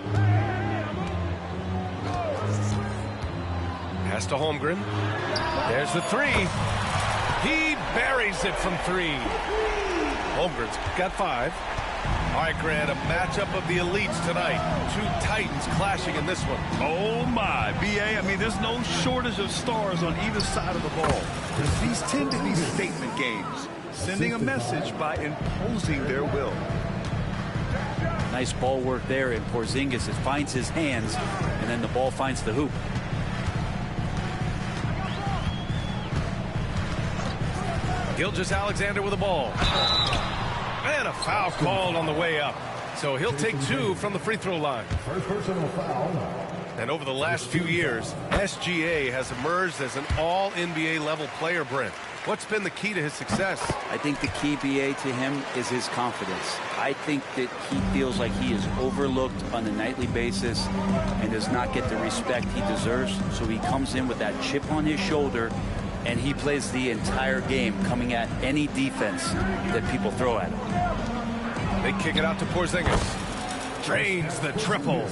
Pass to Holmgren. There's the three. He buries it from three. Holmgren's got 5. All right, Grant, a matchup of the elites tonight. 2 Titans clashing in this one. Oh, my. B.A., I mean, there's no shortage of stars on either side of the ball. These tend to be statement games, sending a message by imposing their will. Nice ball work there, and Porzingis, it finds his hands, and then the ball finds the hoop. Gilgeous-Alexander with the ball. And a foul called on the way up. So he'll take 2 from the free throw line. First personal foul. And over the last few years, SGA has emerged as an all-NBA level player, Brent. What's been the key to his success? I think the key, BA, to him is his confidence. I think that he feels like he is overlooked on a nightly basis and does not get the respect he deserves. So he comes in with that chip on his shoulder, and he plays the entire game, coming at any defense that people throw at him. They kick it out to Porzingis. Drains the triple.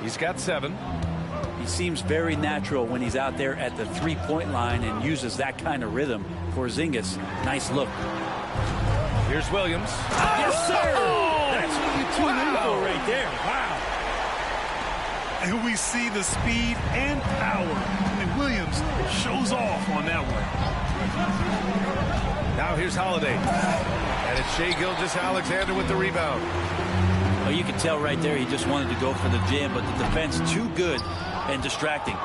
He's got 7. He seems very natural when he's out there at the three-point line and uses that kind of rhythm. Porzingis, nice look. Here's Williams. Yes, sir! That's what you tune in for right there. Wow. And we see the speed and power. I mean, Williams shows off on that one. Now here's Holiday. And it's Shai Gilgeous-Alexander with the rebound. Well, you can tell right there he just wanted to go for the jam, but the defense too good and distracting.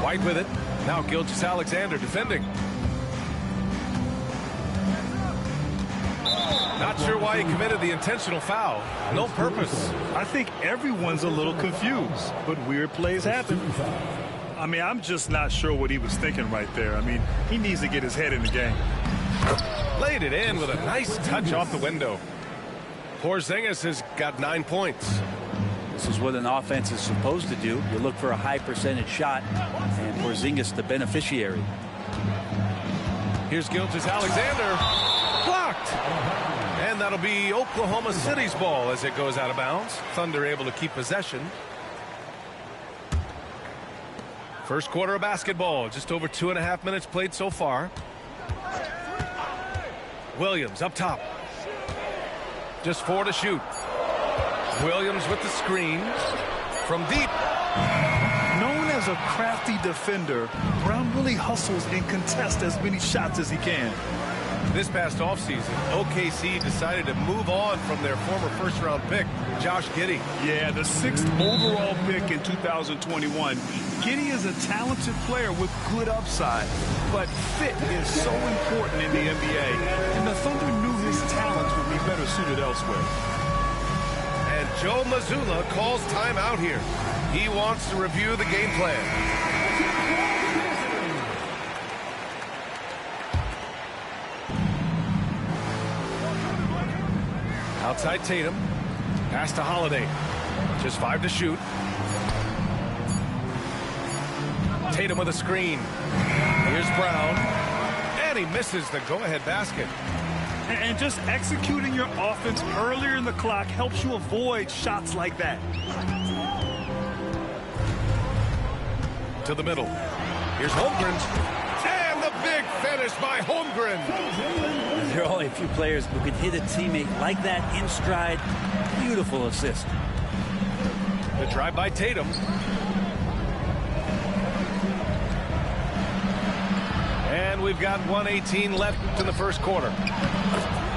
White with it. Now Gilgeous-Alexander defending. Not sure why he committed the intentional foul. No purpose. I think everyone's a little confused, but weird plays happen. I mean, I'm just not sure what he was thinking right there. I mean, he needs to get his head in the game. Laid it in with a nice touch off the window. Porzingis has got 9 points. This is what an offense is supposed to do. You look for a high percentage shot, and Porzingis the beneficiary. Here's Gilgeous-Alexander. Blocked. And that'll be Oklahoma City's ball as it goes out of bounds. Thunder able to keep possession. First quarter of basketball. Just over 2.5 minutes played so far. Williams up top. Just 4 to shoot. Williams with the screen from deep. Known as a crafty defender, Brown really hustles and contests as many shots as he can. This past offseason, OKC decided to move on from their former first-round pick, Josh Giddey. Yeah, the 6th overall pick in 2021. Giddey is a talented player with good upside, but fit is so important in the NBA, and the Thunder knew his talents would be better suited elsewhere. And Joe Mazzulla calls timeout here. He wants to review the game plan. Outside Tatum. Pass to Holiday. Just 5 to shoot. Tatum with a screen. Here's Brown. And he misses the go-ahead basket. And just executing your offense earlier in the clock helps you avoid shots like that. To the middle. Here's Holmgren. And the big finish by Holmgren. There are only a few players who can hit a teammate like that in stride. Beautiful assist. The drive by Tatum. And we've got 1:18 left in the first quarter.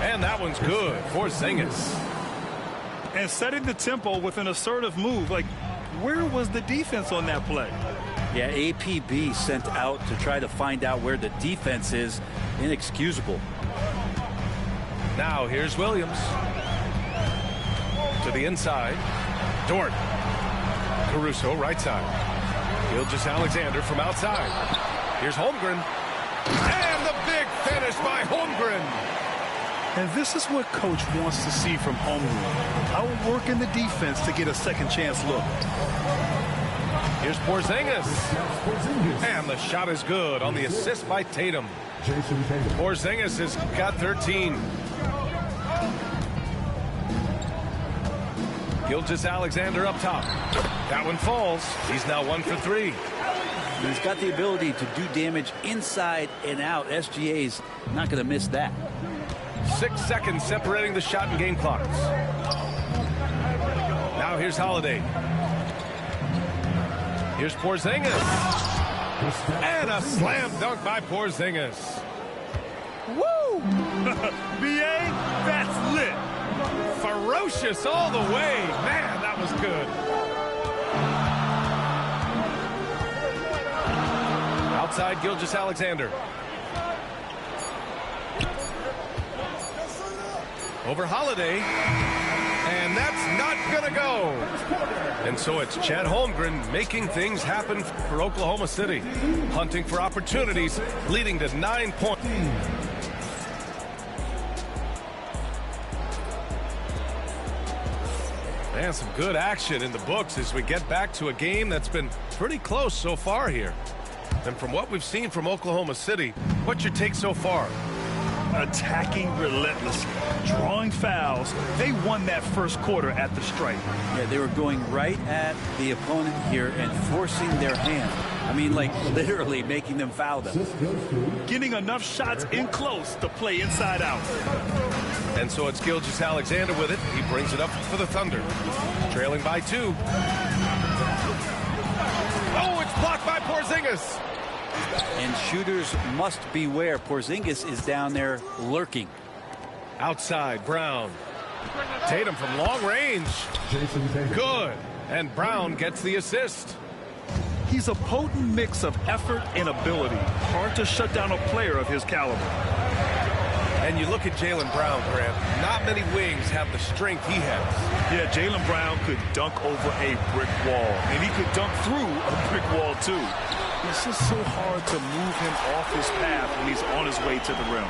And that one's good for Porzingis. And setting the tempo with an assertive move. Like, Where was the defense on that play? Yeah, APB sent out to try to find out where the defense is. Inexcusable. Now here's Williams. To the inside. Dort. Caruso, right side. Gilgeous-Alexander from outside. Here's Holmgren. And the big finish by Holmgren. And this is what Coach wants to see from Holmgren. Outworking the defense to get a second chance look. Here's Porzingis. And the shot is good on the assist by Tatum. Porzingis has got 13. Gilgeous-Alexander up top. That one falls. He's now 1 for 3. He's got the ability to do damage inside and out. SGA's not going to miss that. 6 seconds separating the shot and game clocks. Now here's Holiday. Here's Porzingis. And a slam dunk by Porzingis. Woo! BA, that's lit. Ferocious all the way. Man, that was good. Outside Gilgeous-Alexander. Over Holiday. And that's not going to go. And so it's Chet Holmgren making things happen for Oklahoma City. Hunting for opportunities, leading to 9 points. Man, some good action in the books as we get back to a game that's been pretty close so far here. And from what we've seen from Oklahoma City, what's your take so far? Attacking relentlessly, drawing fouls. They won that first quarter at the stripe. Yeah, they were going right at the opponent here and forcing their hand. I mean, like literally making them foul them. Getting enough shots in close to play inside out. And so it's Gilgeous-Alexander with it. He brings it up for the Thunder. Trailing by 2. Oh, it's blocked by Porzingis. And shooters must beware. Porzingis is down there lurking. Outside, Brown. Tatum from long range. Good. And Brown gets the assist. He's a potent mix of effort and ability. Hard to shut down a player of his caliber. And you look at Jaylen Brown, Grant. Not many wings have the strength he has. Yeah, Jaylen Brown could dunk over a brick wall. And he could dunk through a brick wall, too. It's just so hard to move him off his path when he's on his way to the rim.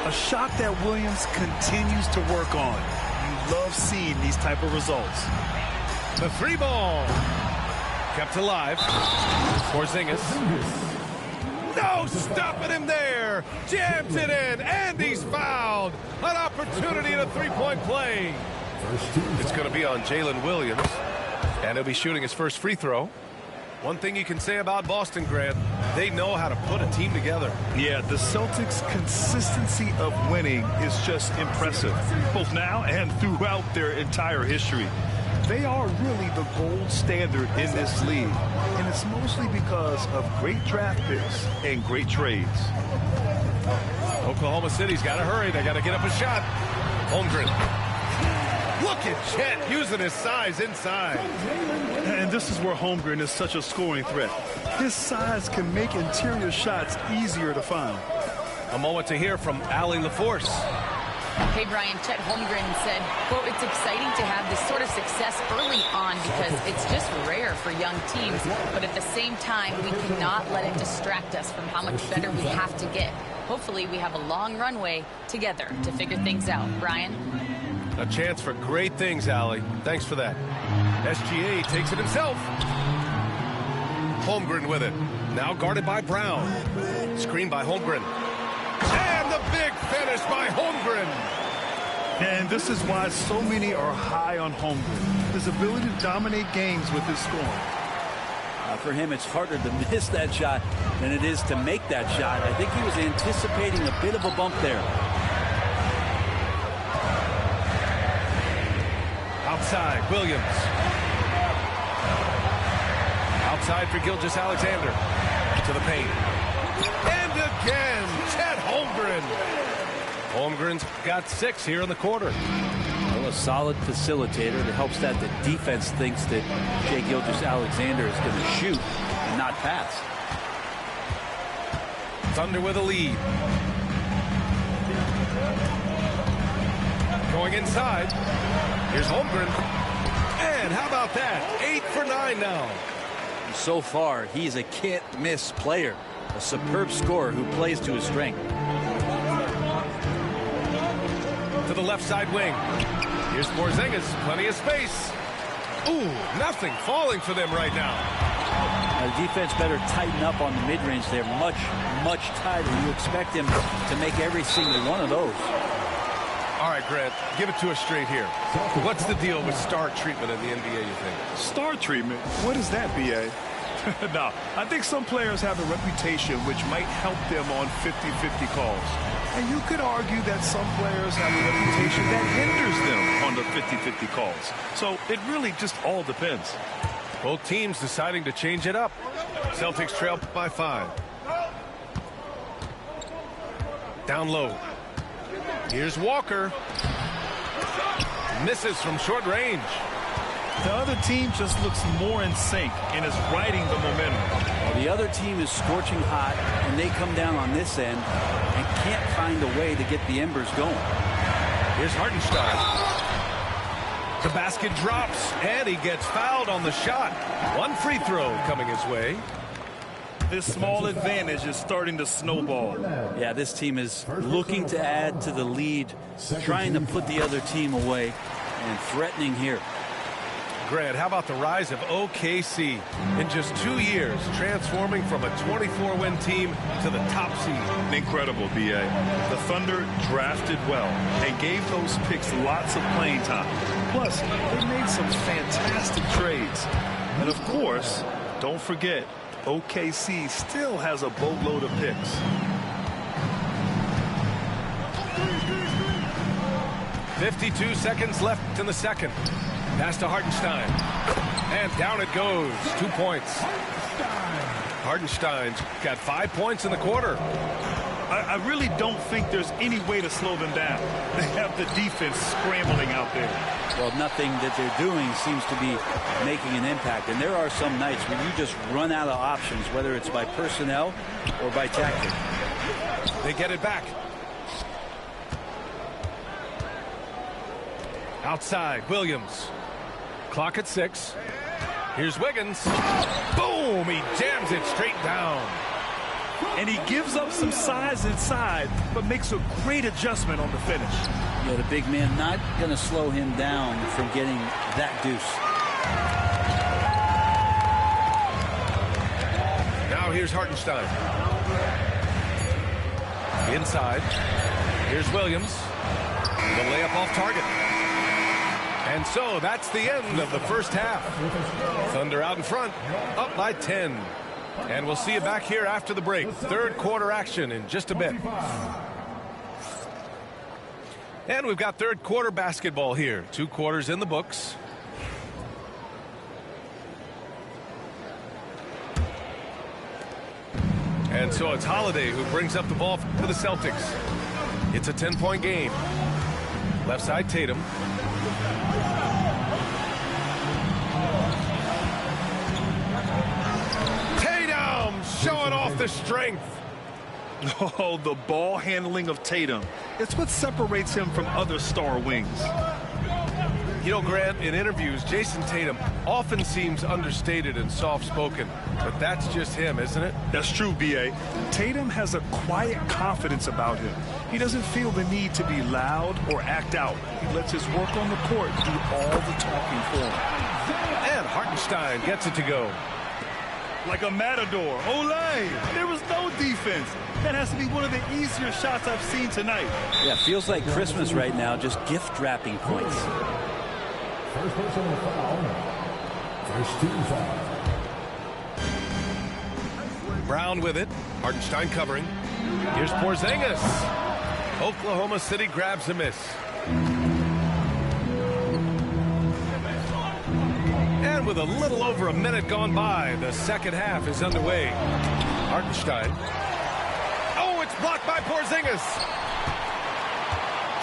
A shot that Williams continues to work on. You love seeing these type of results. The 3 ball. Kept alive. Porzingis. No, stopping him there. Jams it in, and he's fouled. An opportunity in a 3-point play. It's going to be on Jalen Williams, and he'll be shooting his first free throw. One thing you can say about Boston, Grant, they know how to put a team together. Yeah, the Celtics' consistency of winning is just impressive, both now and throughout their entire history. They are really the gold standard in this league, and it's mostly because of great draft picks and great trades. Oklahoma City's got to hurry. They got to get up a shot. Holmgren. Look at Chet using his size inside. And this is where Holmgren is such a scoring threat. His size can make interior shots easier to find. A moment to hear from Allie LaForce. Hey, Brian, Chet Holmgren said, quote, it's exciting to have this sort of success early on because it's just rare for young teams. But at the same time, we cannot let it distract us from how much better we have to get. Hopefully, we have a long runway together to figure things out. Brian? A chance for great things, Allie. Thanks for that. SGA takes it himself. Holmgren with it. Now guarded by Brown. Screen by Holmgren. And the big finish by Holmgren. And this is why so many are high on Holmgren. His ability to dominate games with his scoring. For him, it's harder to miss that shot than it is to make that shot. I think he was anticipating a bit of a bump there. Outside, Williams. Outside for Gilgeous-Alexander. To the paint. And again, Chet Holmgren. Holmgren's got 6 here in the quarter. Well, a solid facilitator that helps that the defense thinks that Shai Gilgeous-Alexander is going to shoot and not pass. Thunder with a lead. Going inside. Here's Holmgren. And how about that? 8 for 9 now. So far, he's a can't-miss player. A superb scorer who plays to his strength. To the left side wing. Here's Porzingis. Plenty of space. Ooh, nothing falling for them right now. The defense better tighten up on the mid-range. They're much, much tighter. You expect him to make every single one of those. All right, Grant, give it to us straight here. What's the deal with star treatment in the NBA, you think? Star treatment? What is that, B.A.? No, I think some players have a reputation which might help them on 50-50 calls. And you could argue that some players have a reputation that hinders them on the 50-50 calls. So it really just all depends. Both teams deciding to change it up. Celtics trail by 5. Down low. Here's Walker. Misses from short range. The other team just looks more in sync and is riding the momentum. Well, the other team is scorching hot, and they come down on this end and can't find a way to get the embers going. Here's Hartenstein. The basket drops, and he gets fouled on the shot. One free throw coming his way. This small advantage is starting to snowball. Yeah, this team is looking to add to the lead, trying to put the other team away, and threatening here. Grant, how about the rise of OKC? In just 2 years, transforming from a 24-win team to the top seed. Incredible, B.A. The Thunder drafted well and gave those picks lots of playing time. Plus, they made some fantastic trades. And of course, don't forget, OKC still has a boatload of picks. .52 seconds left in the second. Pass to Hartenstein. And down it goes. 2 points. Hartenstein's got 5 points in the quarter. I really don't think there's any way to slow them down. They have the defense scrambling out there. Well, nothing that they're doing seems to be making an impact. And there are some nights where you just run out of options, whether it's by personnel or by tactic. They get it back. Outside, Williams. Clock at 6. Here's Wiggins. Boom! He jams it straight down. And he gives up some size inside, but makes a great adjustment on the finish. Yeah, the big man not going to slow him down from getting that deuce. Now here's Hartenstein. Inside. Here's Williams. The layup off target. And so that's the end of the first half. Thunder out in front, up by 10. And we'll see you back here after the break. Third quarter action in just a bit. And we've got third quarter basketball here. 2 quarters in the books. And so it's Holiday who brings up the ball for the Celtics. It's a 10-point game. Left side, Tatum. Showing off the strength. Oh, the ball handling of Tatum. It's what separates him from other star wings. You know, Grant, in interviews, Jason Tatum often seems understated and soft-spoken, but that's just him, isn't it? That's true, B.A. Tatum has a quiet confidence about him. He doesn't feel the need to be loud or act out. He lets his work on the court do all the talking for him. And Hartenstein gets it to go. Like a matador. Olay! There was no defense. That has to be one of the easier shots I've seen tonight. Yeah, feels like Christmas right now, just gift wrapping points. First personal foul. First team foul. Brown with it. Hartenstein covering. Here's Porzingis. Oklahoma City grabs a miss. And with a little over a minute gone by, the second half is underway. Hartenstein. Oh, it's blocked by Porzingis.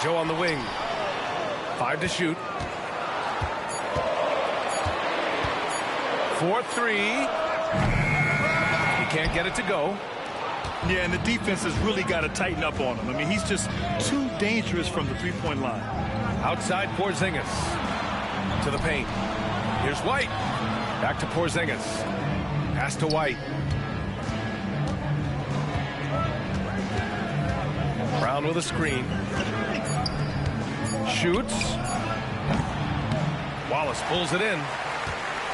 Joe on the wing. 5 to shoot. 4-3. He can't get it to go. Yeah, and the defense has really got to tighten up on him. I mean, he's just too dangerous from the three-point line. Outside Porzingis to the paint. Here's White. Back to Porzingis. Pass to White. Brown with a screen. Shoots. Wallace pulls it in.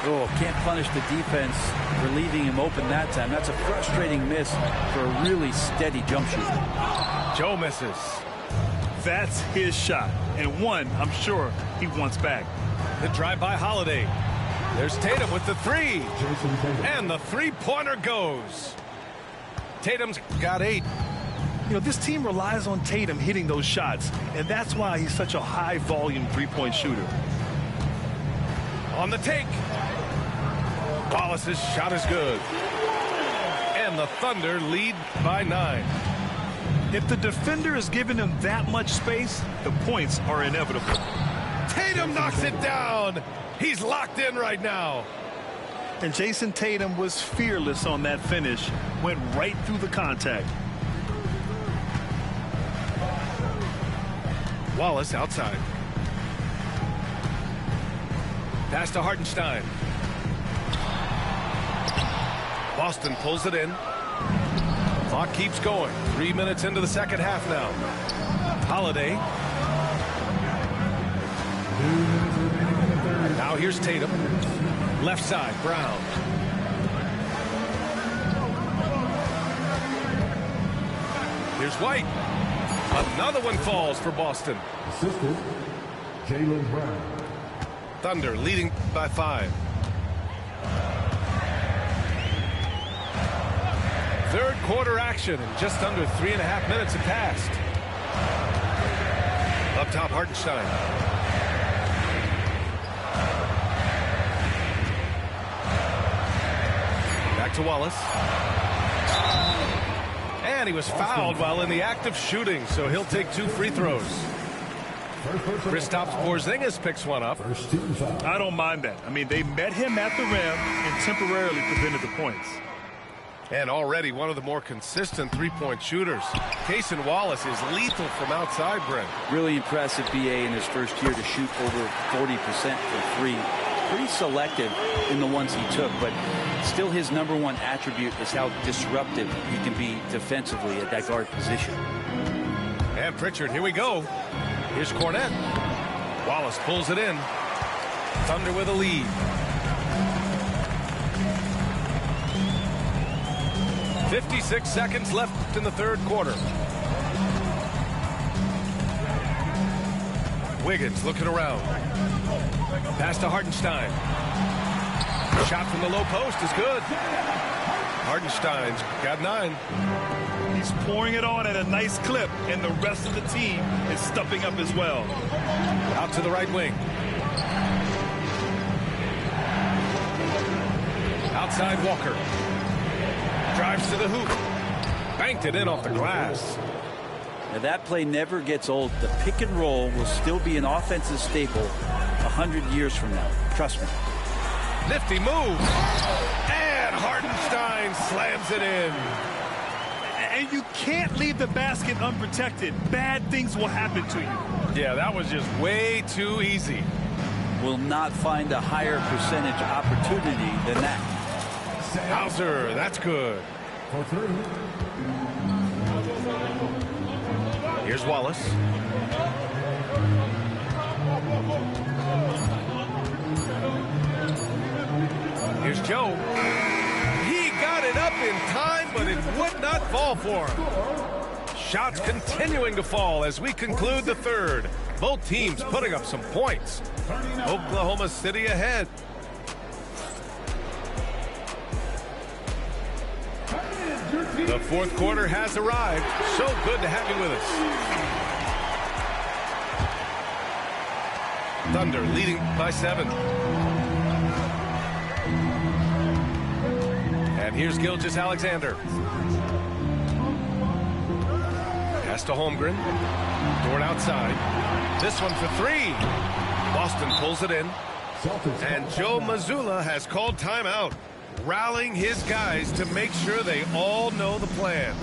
Oh, can't punish the defense for leaving him open that time. That's a frustrating miss for a really steady jump shooter. Joe misses. That's his shot, and one I'm sure he wants back. The drive by Holiday. There's Tatum with the 3. And the three-pointer goes. Tatum's got 8. You know, this team relies on Tatum hitting those shots, and that's why he's such a high-volume three-point shooter. On the take. Wallace's shot is good. And the Thunder lead by 9. If the defender is giving him that much space, the points are inevitable. Tatum knocks it down. He's locked in right now. And Jason Tatum was fearless on that finish. Went right through the contact. Wallace outside. Pass to Hartenstein. Boston pulls it in. Clock keeps going. 3 minutes into the second half now. Holiday. Now here's Tatum. Left side, Brown. Here's White. Another one falls for Boston. Assistant, Jaylen Brown. Thunder leading by 5. Third quarter action, and just under 3.5 minutes have passed. Up top, Hartenstein. Back to Wallace. And he was fouled while in the act of shooting, so he'll take 2 free throws. Kristaps Porzingis picks one up. I don't mind that. I mean, they met him at the rim and temporarily prevented the points. And already one of the more consistent three-point shooters. Cason Wallace is lethal from outside, Brent. Really impressive BA in his first year to shoot over 40% from 3. Pretty selective in the ones he took, but still his #1 attribute is how disruptive he can be defensively at that guard position. And Pritchard, here we go. Here's Cornette. Wallace pulls it in. Thunder with a lead. 56 seconds left in the third quarter. Wiggins looking around. Pass to Hartenstein. Shot from the low post is good. Hartenstein's got 9. He's pouring it on at a nice clip, and the rest of the team is stepping up as well. Out to the right wing. Outside Walker. Drives to the hoop. Banked it in off the glass. Now that play never gets old. The pick and roll will still be an offensive staple 100 years from now. Trust me. Nifty move. And Hartenstein slams it in. And you can't leave the basket unprotected. Bad things will happen to you. Yeah, that was just way too easy. Will not find a higher percentage opportunity than that. Hauser, that's good. Here's Wallace. Here's Joe. He got it up in time, but it would not fall for him. Shots continuing to fall as we conclude the third. Both teams putting up some points. Oklahoma City ahead. The fourth quarter has arrived. So good to have you with us. Thunder leading by 7. And here's Gilgeous-Alexander. Pass to Holmgren. Dort outside. This one for three. Boston pulls it in. And Joe Mazzulla has called timeout, rallying his guys to make sure they all know the plan.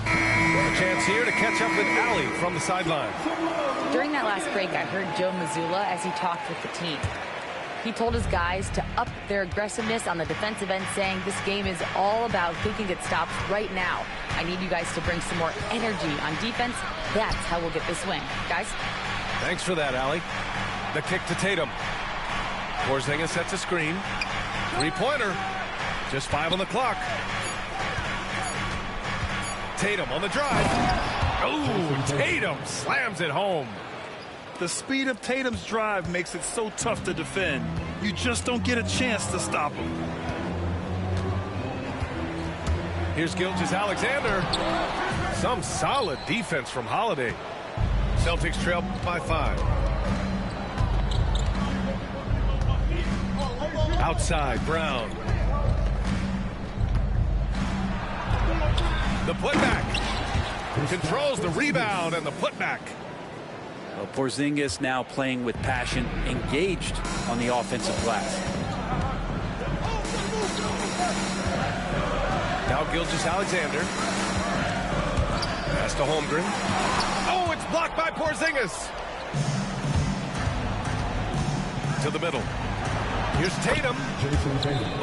A chance here to catch up with Allie from the sideline. During that last break, I heard Joe Mazzulla as he talked with the team. He told his guys to up their aggressiveness on the defensive end, saying this game is all about who can get stops right now. I need you guys to bring some more energy on defense. That's how we'll get this win. Guys? Thanks for that, Allie. The kick to Tatum. Porzingis sets a screen. Three-pointer. Just 5 on the clock. Tatum on the drive. Oh, Tatum slams it home. The speed of Tatum's drive makes it so tough to defend. You just don't get a chance to stop him. Here's Gilgeous-Alexander. Some solid defense from Holiday. Celtics trail by 5. Outside, Brown. The putback. Controls the rebound and the putback. Well, Porzingis now playing with passion, engaged on the offensive glass. Now Gilgeous-Alexander. Pass to Holmgren. Oh, it's blocked by Porzingis. To the middle. Here's Tatum.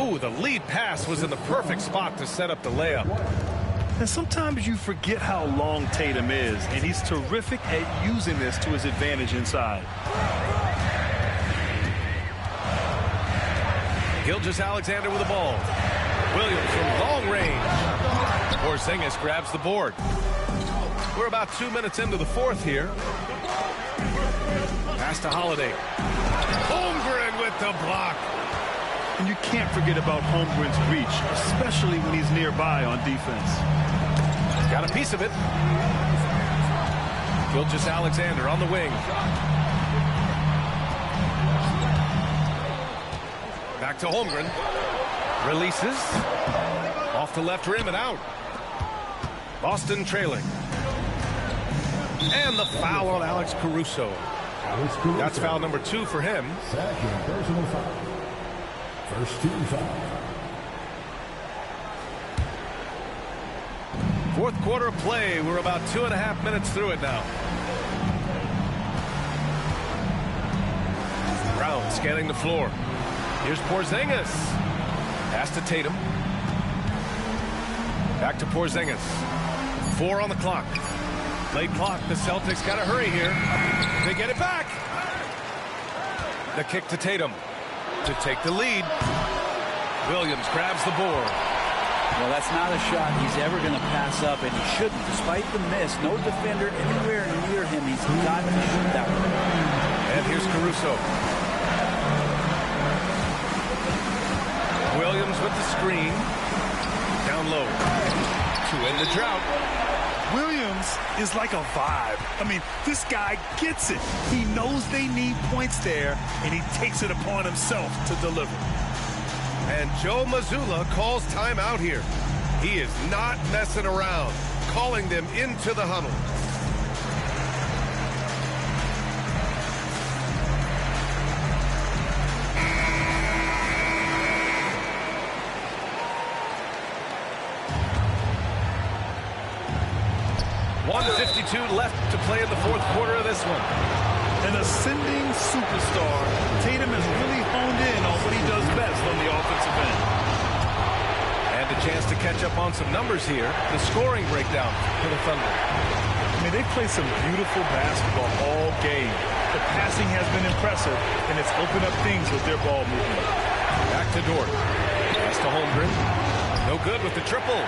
Ooh, the lead pass was in the perfect spot to set up the layup. And sometimes you forget how long Tatum is, and he's terrific at using this to his advantage inside. Gilgeous-Alexander with the ball. Williams from long range. Porzingis grabs the board. We're about 2 minutes into the fourth here. Pass to Holiday. Holmgren with the block. And you can't forget about Holmgren's reach, especially when he's nearby on defense. Got a piece of it. Gilgeous-Alexander on the wing. Back to Holmgren. Releases. Off the left rim and out. Boston trailing. And the foul on Alex Caruso. That's foul number 2 for him. Second personal foul. First team foul. Fourth quarter of play. We're about 2.5 minutes through it now. Brown scanning the floor. Here's Porzingis. Pass to Tatum. Back to Porzingis. 4 on the clock. Late clock. The Celtics got to hurry here. They get it back. The kick to Tatum to take the lead. Williams grabs the board. Well, that's not a shot he's ever going to pass up, and he shouldn't. Despite the miss, no defender anywhere near him. He's got to shoot that one. And here's Caruso. Williams with the screen. Down low. To end the drought. Williams is like a vibe. I mean, this guy gets it. He knows they need points there, and he takes it upon himself to deliver. And Joe Mazzulla calls timeout here. He is not messing around, calling them into the huddle. .152 left to play in the fourth quarter of this one. An ascending superstar, Tatum has really honed in on what he does best on the offensive end. And a chance to catch up on some numbers here. The scoring breakdown for the Thunder. I mean, they play some beautiful basketball all game. The passing has been impressive, and it's opened up things with their ball movement. Back to Dort. Pass to Holmgren. No good with the triple.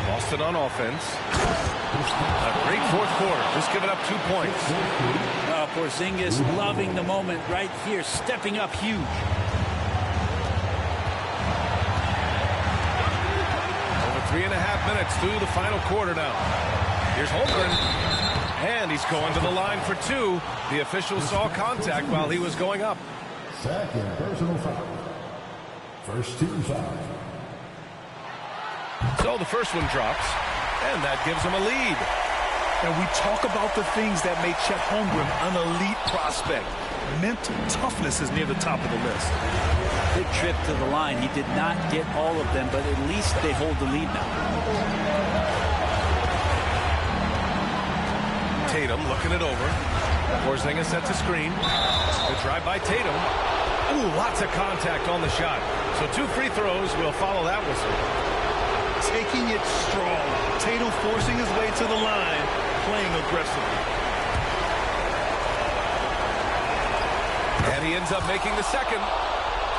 Boston on offense. A great fourth quarter. Just giving up 2 points. Porzingis loving the moment right here, stepping up huge. Over 3.5 minutes through the final quarter now. Here's Holmgren. And he's going to the line for 2. The official saw contact while he was going up. Second personal foul. First team foul. So the first one drops, and that gives them a lead. And we talk about the things that make Chet Holmgren an elite prospect. Mental toughness is near the top of the list. Big trip to the line. He did not get all of them, but at least they hold the lead now. Tatum looking it over. Porzingis sets a screen. The drive by Tatum. Ooh, lots of contact on the shot. So 2 free throws will follow that whistle. Taking it strong. Tatum forcing his way to the line, playing aggressively. And he ends up making the second.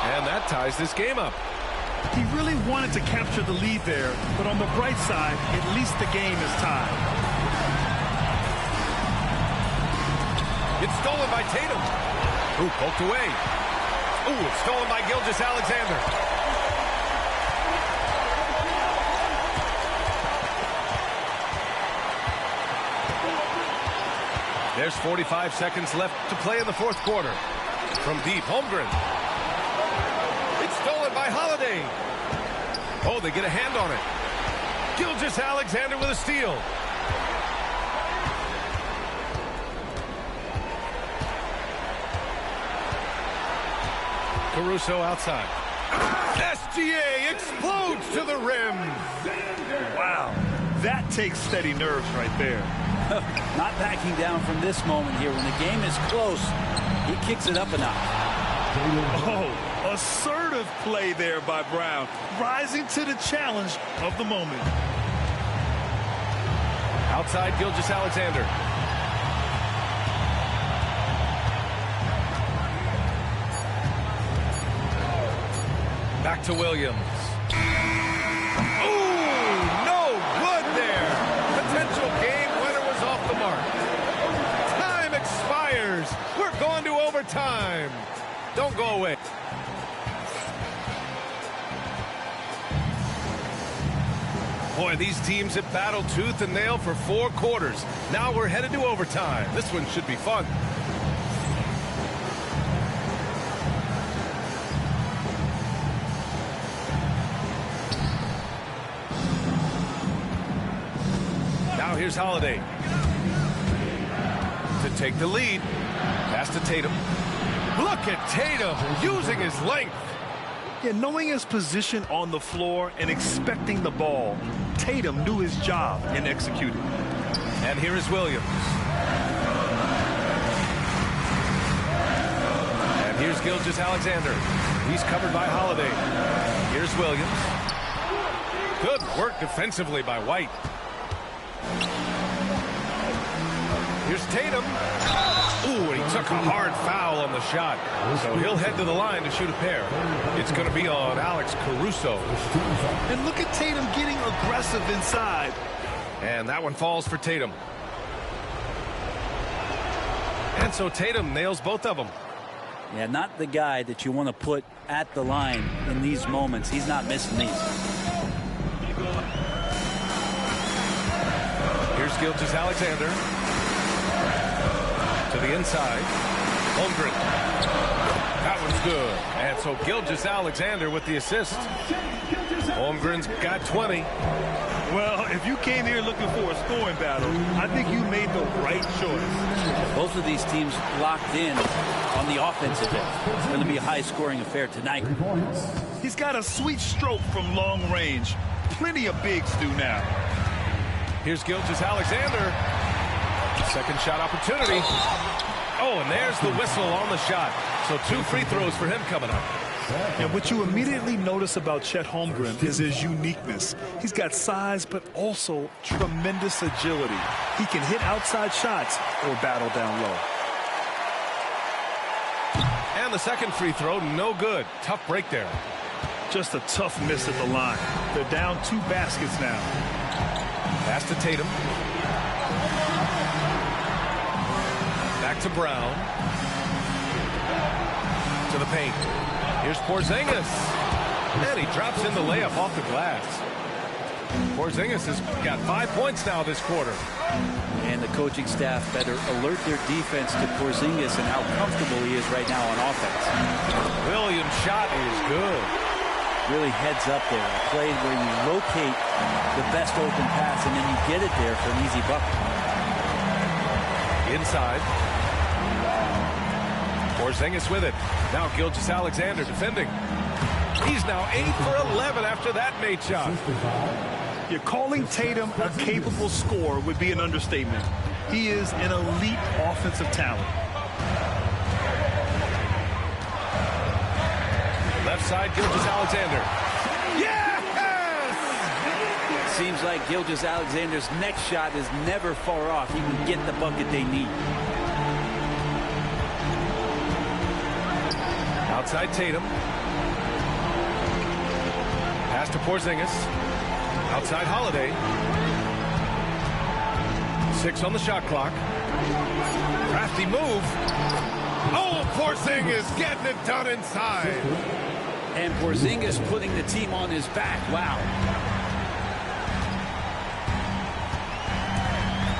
And that ties this game up. He really wanted to capture the lead there, but on the bright side, at least the game is tied. It's stolen by Tatum. Ooh, poked away. Ooh, it's stolen by Gilgeous-Alexander. There's 45 seconds left to play in the fourth quarter. From deep, Holmgren. It's stolen by Holiday. Oh, they get a hand on it. Gilgeous-Alexander with a steal. Caruso outside. SGA explodes to the rim. Wow, that takes steady nerves right there. Not backing down from this moment here. When the game is close, he kicks it up a notch. Oh, assertive play there by Brown, rising to the challenge of the moment. Outside Gilgeous-Alexander. Back to Williams. Ooh, no good there. Potential game winner was off the mark. Time expires. We're going to overtime. Don't go away. Boy, these teams have battled tooth and nail for 4 quarters. Now we're headed to overtime. This one should be fun. Now here's Holiday to take the lead. Pass to Tatum. Look at Tatum using his length. Yeah, knowing his position on the floor and expecting the ball, Tatum knew his job and executed. And here is Williams. And here's Gilgeous-Alexander. He's covered by Holiday. Here's Williams. Good work defensively by White. Here's Tatum. Ooh, and he took a hard foul on the shot. So he'll head to the line to shoot a pair. It's going to be on Alex Caruso. And look at Tatum getting aggressive inside. And that one falls for Tatum. And so Tatum nails both of them. Yeah, not the guy that you want to put at the line in these moments. He's not missing these. Here's Gilgeous-Alexander. To the inside. Holmgren. That one's good. And so Gilgeous-Alexander with the assist. Holmgren's got 20. Well, if you came here looking for a scoring battle, I think you made the right choice. Both of these teams locked in on the offensive end. It's going to be a high-scoring affair tonight. He's got a sweet stroke from long range. Plenty of bigs do now. Here's Gilgeous-Alexander. Second shot opportunity. Oh, and there's the whistle on the shot. So 2 free throws for him coming up. And what you immediately notice about Chet Holmgren is his uniqueness. He's got size, but also tremendous agility. He can hit outside shots or battle down low. And the second free throw, no good. Tough break there. Just a tough miss at the line. They're down 2 baskets now. Pass to Tatum. Back to Brown. To the paint. Here's Porzingis. And he drops in the layup off the glass. Porzingis has got 5 points now this quarter. And the coaching staff better alert their defense to Porzingis and how comfortable he is right now on offense. Williams' shot is good. really heads up there. A play where you locate the best open pass and then you get it there for an easy bucket. Inside. Porzingis with it. Now Gilgeous-Alexander defending. He's now 8 for 11 after that made shot. You're calling Tatum a capable scorer would be an understatement. He is an elite offensive talent. Left side, Gilgeous-Alexander. Yes! Seems like Gilgeous-Alexander's next shot is never far off. He can get the bucket they need. Outside Tatum. Pass to Porzingis. Outside Holiday. 6 on the shot clock. Crafty move. Oh, Porzingis getting it done inside. And Porzingis putting the team on his back. Wow.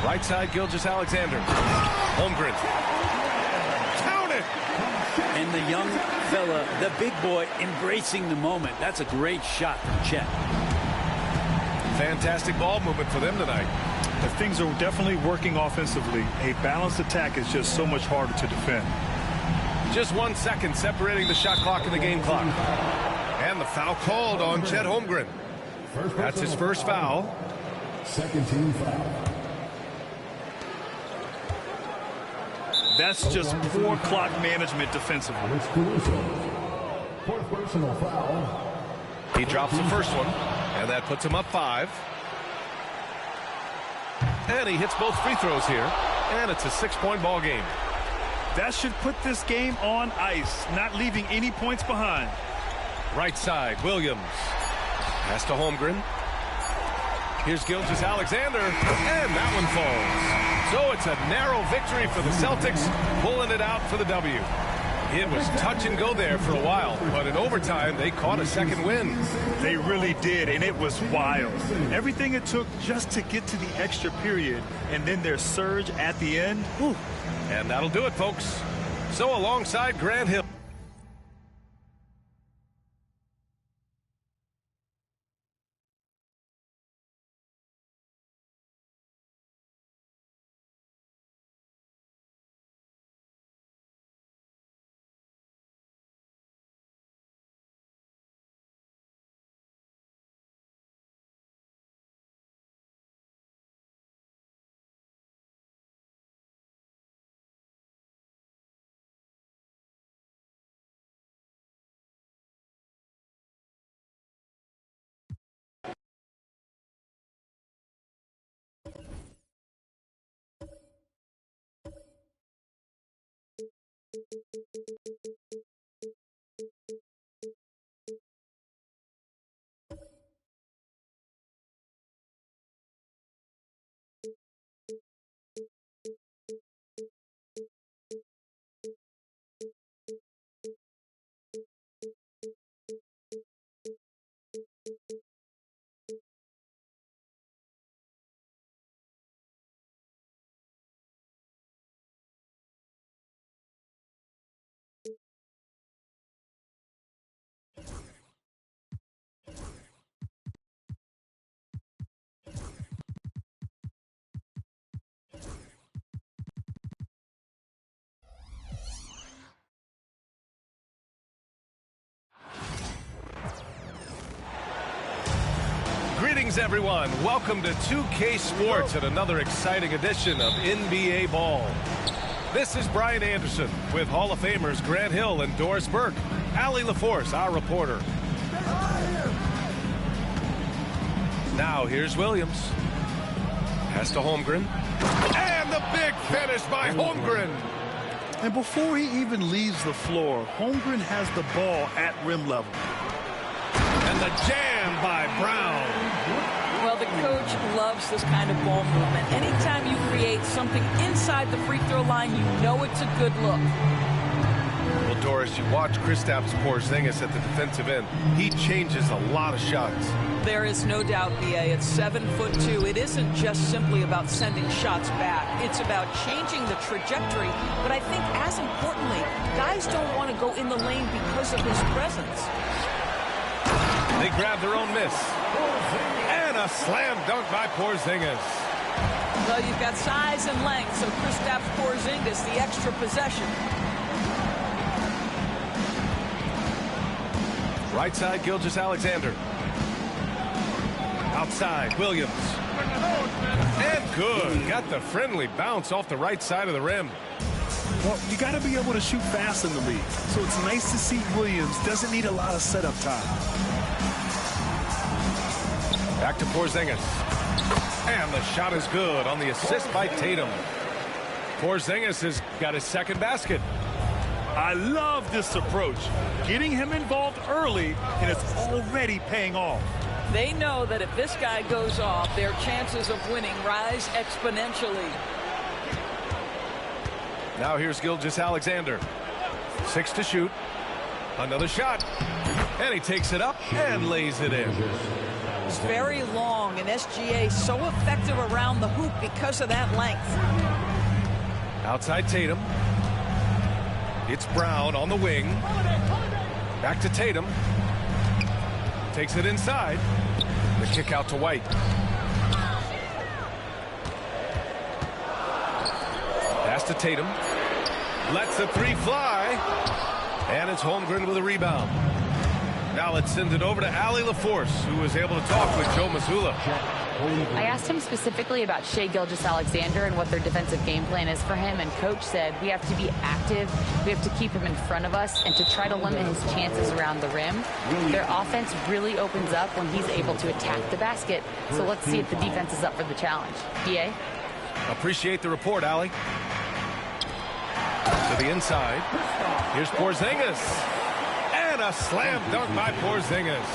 Right side, Gilgeous-Alexander. Holmgren. Count it! And the young fella, the big boy, embracing the moment. That's a great shot from Chet. Fantastic ball movement for them tonight. But things are definitely working offensively. A balanced attack is just so much harder to defend. Just 1 second separating the shot clock and the game clock. And the foul called on Chet Holmgren. That's his first foul. Second team foul. That's just poor clock management defensively. Fourth personal foul. He drops the first one, and that puts him up 5. And he hits both free throws here, and it's a 6-point ball game. That should put this game on ice, not leaving any points behind. Right side, Williams. Pass to Holmgren. Here's Gilgeous-Alexander, and that one falls. So it's a narrow victory for the Celtics, pulling it out for the W. It was touch and go there for a while, but in overtime, they caught a second win. They really did, and it was wild. Everything it took just to get to the extra period, and then their surge at the end. Whew. And that'll do it, folks. So alongside Grant Hill. Greetings, everyone. Welcome to 2K Sports and another exciting edition of NBA Ball. This is Brian Anderson with Hall of Famers Grant Hill and Doris Burke. Allie LaForce, our reporter. Now here's Williams. Pass to Holmgren. And the big finish by Holmgren. And before he even leaves the floor, Holmgren has the ball at rim level. And the jam by Brown. Well, the coach loves this kind of ball movement. Anytime you create something inside the free throw line, you know it's a good look. Well, Doris, you watch Kristaps Porzingis at the defensive end. He changes a lot of shots. There is no doubt, B.A. At 7'2", it isn't just simply about sending shots back. It's about changing the trajectory. But I think, as importantly, guys don't want to go in the lane because of his presence. They grab their own miss. And a slam dunk by Porzingis. Well, you've got size and length, so Kristaps Porzingis, the extra possession. Right side, Gilgeous-Alexander. Outside, Williams. And good. Got the friendly bounce off the right side of the rim. Well, you got to be able to shoot fast in the league. So it's nice to see Williams doesn't need a lot of setup time. Back to Porzingis. And the shot is good on the assist by Tatum. Porzingis has got his second basket. I love this approach. Getting him involved early, and it's already paying off. They know that if this guy goes off, their chances of winning rise exponentially. Now here's Gilgeous-Alexander. 6 to shoot. Another shot. And he takes it up and lays it in. It's very long, and SGA so effective around the hoop because of that length. Outside Tatum. It's Brown on the wing. Back to Tatum. Takes it inside. The kick out to White. Pass to Tatum. Lets the three fly. And it's Holmgren with a rebound. Now let's send it over to Allie LaForce, who was able to talk with Joe Mazzulla. I asked him specifically about Shai Gilgeous-Alexander and what their defensive game plan is for him, and Coach said we have to be active, we have to keep him in front of us, and to try to limit his chances around the rim. Their offense really opens up when he's able to attack the basket, so let's see if the defense is up for the challenge. DA? Appreciate the report, Allie. To the inside. Here's Porzingis. And a slam dunk by Porzingis.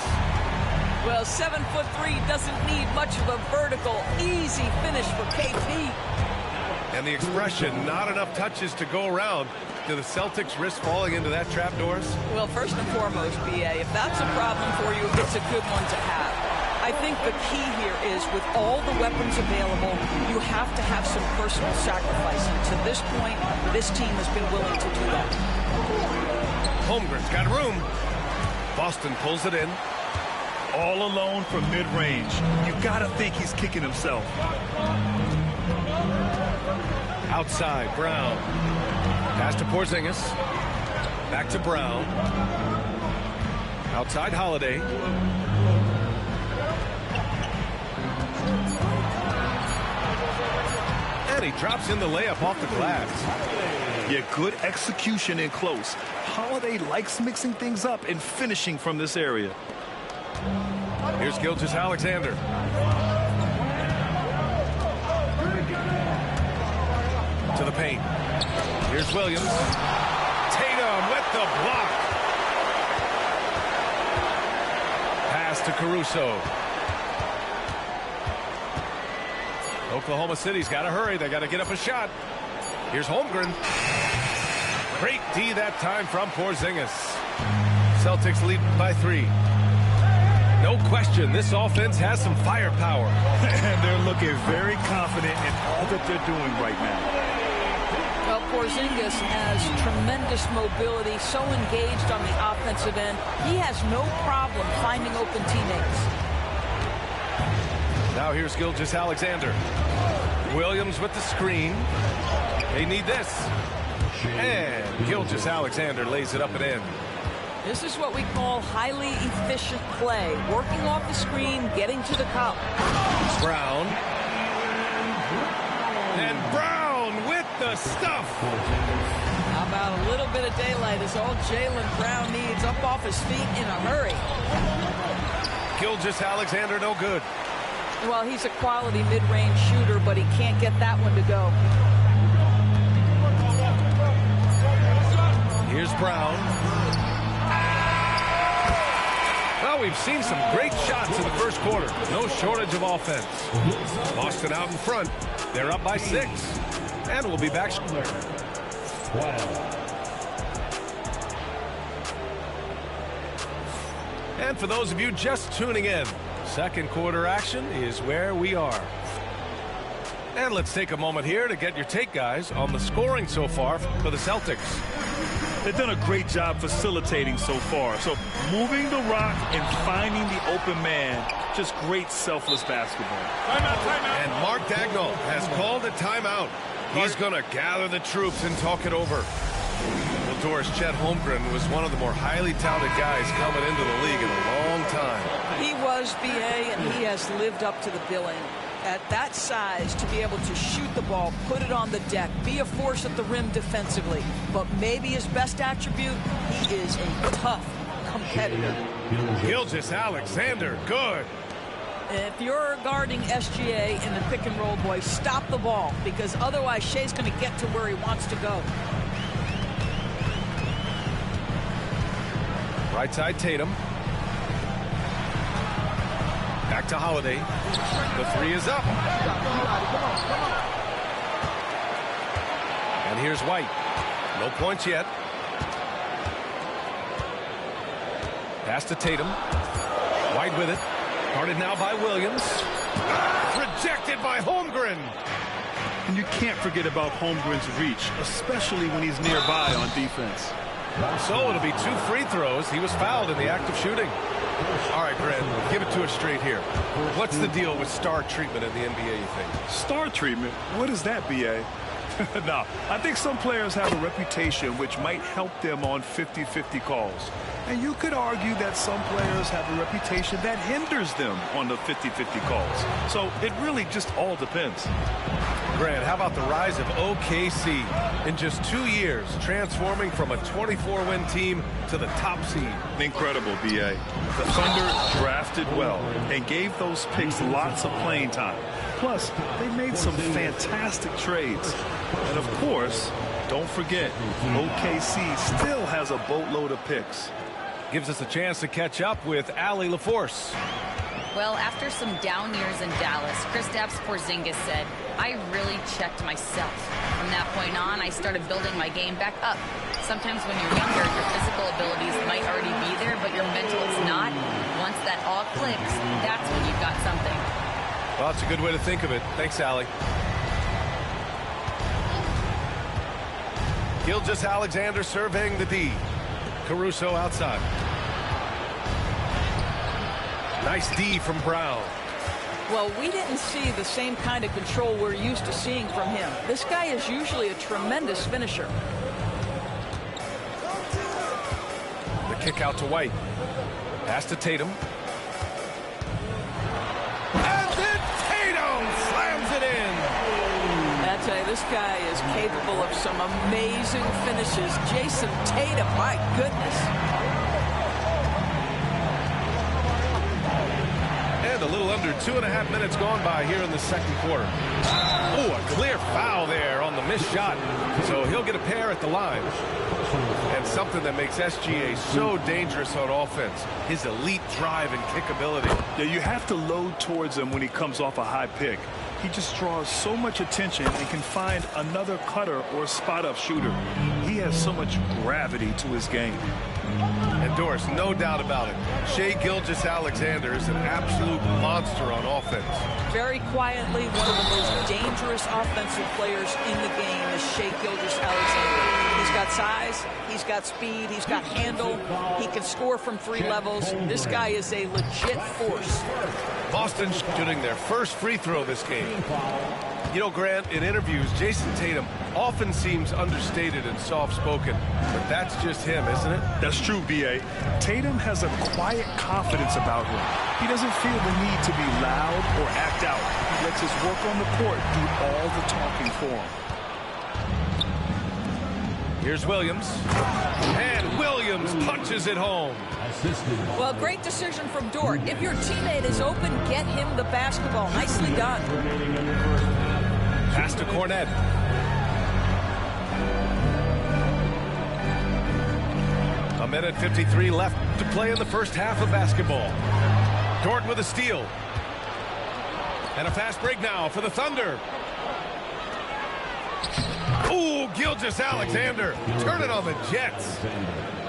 Well, 7'3" doesn't need much of a vertical, easy finish for KP. And the expression, not enough touches to go around. Do the Celtics risk falling into that trap, Doris? Well, first and foremost, BA, if that's a problem for you, it's a good one to have. I think the key here is with all the weapons available, you have to have some personal sacrifice. And to this point, this team has been willing to do that. Holmgren's got room. Boston pulls it in. All alone from mid-range. You got to think he's kicking himself. Outside, Brown. Pass to Porzingis. Back to Brown. Outside, Holiday. And he drops in the layup off the glass. Yeah, good execution in close. Holiday likes mixing things up and finishing from this area. Here's Gilgeous-Alexander. To the paint. Here's Williams. Tatum with the block. Pass to Caruso. Oklahoma City's got to hurry. They got to get up a shot. Here's Holmgren. Great D that time from Porzingis. Celtics lead by 3. No question, this offense has some firepower. And they're looking very confident in all that they're doing right now. Well, Porzingis has tremendous mobility, so engaged on the offensive end. He has no problem finding open teammates. Now here's Gilgeous-Alexander. Williams with the screen. They need this. And Gilgeous-Alexander lays it up and in. This is what we call highly efficient play. Working off the screen, getting to the cup. Brown. And Brown with the stuff. How about a little bit of daylight is all Jaylen Brown needs, up off his feet in a hurry. Gilgeous-Alexander no good. Well, he's a quality mid-range shooter, but he can't get that one to go. Here's Brown. Well, we've seen some great shots in the first quarter. No shortage of offense. Boston out in front. They're up by 6. And we'll be back. And for those of you just tuning in, second quarter action is where we are. And let's take a moment here to get your take, guys, on the scoring so far for the Celtics. They've done a great job facilitating so far. So moving the rock and finding the open man, just great selfless basketball. Timeout. And Mark Dagnall has called a timeout. He's going to gather the troops and talk it over. Well, Doris, Chet Holmgren was one of the more highly touted guys coming into the league in a long time. He was, BA, and he has lived up to the billing. At that size, to be able to shoot the ball, put it on the deck, be a force at the rim defensively. But maybe his best attribute, he is a tough competitor. Gilgeous-Alexander, good. If you're guarding SGA in the pick and roll, boy, stop the ball, because otherwise Shea's going to get to where he wants to go. Right side, Tatum. Back to Holiday. The three is up. And here's White. No points yet. Pass to Tatum. White with it. Guarded now by Williams. Rejected by Holmgren. And you can't forget about Holmgren's reach, especially when he's nearby on defense. So it'll be 2 free throws. He was fouled in the act of shooting. All right, Grant, give it to us straight here. What's the deal with star treatment in the NBA, you think? Star treatment? What is that, BA? No, I think some players have a reputation which might help them on 50-50 calls. And you could argue that some players have a reputation that hinders them on the 50-50 calls. So it really just all depends. Grant, how about the rise of OKC in just 2 years, transforming from a 24-win team to the top seed? Incredible, BA. The Thunder drafted well and gave those picks lots of playing time. Plus, they made some fantastic trades. And of course, don't forget, OKC still has a boatload of picks. Gives us a chance to catch up with Allie LaForce. Well, after some down years in Dallas, Kristaps Porzingis said, I really checked myself. From that point on, I started building my game back up. Sometimes when you're younger, your physical abilities might already be there, but your mental is not. Once that all clicks, that's when you've got something. Well, that's a good way to think of it. Thanks, Allie. Gilgeous-Alexander surveying the D. Caruso outside. Nice D from Brown. Well, we didn't see the same kind of control we're used to seeing from him. This guy is usually a tremendous finisher. The kick out to White. Pass to Tatum. And then Tatum slams it in. I tell you, this guy is capable of some amazing finishes. Jason Tatum, my goodness. And a little under 2.5 minutes gone by here in the second quarter. Oh, a clear foul there on the missed shot. So he'll get a pair at the line. And something that makes SGA so dangerous on offense, his elite drive and kick ability. Yeah, you have to load towards him when he comes off a high pick. He just draws so much attention and can find another cutter or spot-up shooter. He has so much gravity to his game. And Doris, no doubt about it, Shai Gilgeous-Alexander is an absolute monster on offense. Very quietly, one of the most dangerous offensive players in the game is Shai Gilgeous-Alexander. He's got size, he's got speed, he's got handle, he can score from 3 levels. This guy is a legit force. Boston shooting their first free throw this game. You know, Grant, in interviews, Jason Tatum often seems understated and soft-spoken, but that's just him, isn't it? That's true, B.A. Tatum has a quiet confidence about him. He doesn't feel the need to be loud or act out. He lets his work on the court do all the talking for him. Here's Williams. And Williams punches it home. Well, great decision from Dort. If your teammate is open, get him the basketball. Nicely done. Pass to Cornet. A minute 53 left to play in the first half of basketball. Dort with a steal. And a fast break now for the Thunder. Ooh, Gilgeous-Alexander turning on the Jets.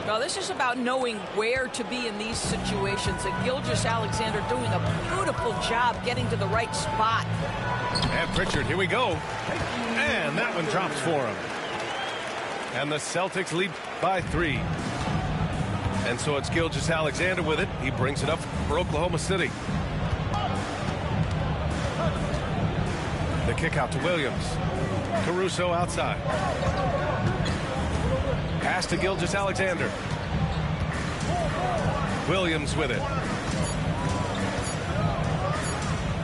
Well, this is about knowing where to be in these situations. And Gilgeous-Alexander doing a beautiful job getting to the right spot. And Pritchard, here we go. And that one drops for him. And the Celtics lead by 3. And so it's Gilgeous-Alexander with it. He brings it up for Oklahoma City. The kick out to Williams. Caruso outside. Pass to Gilgeous-Alexander. Williams with it.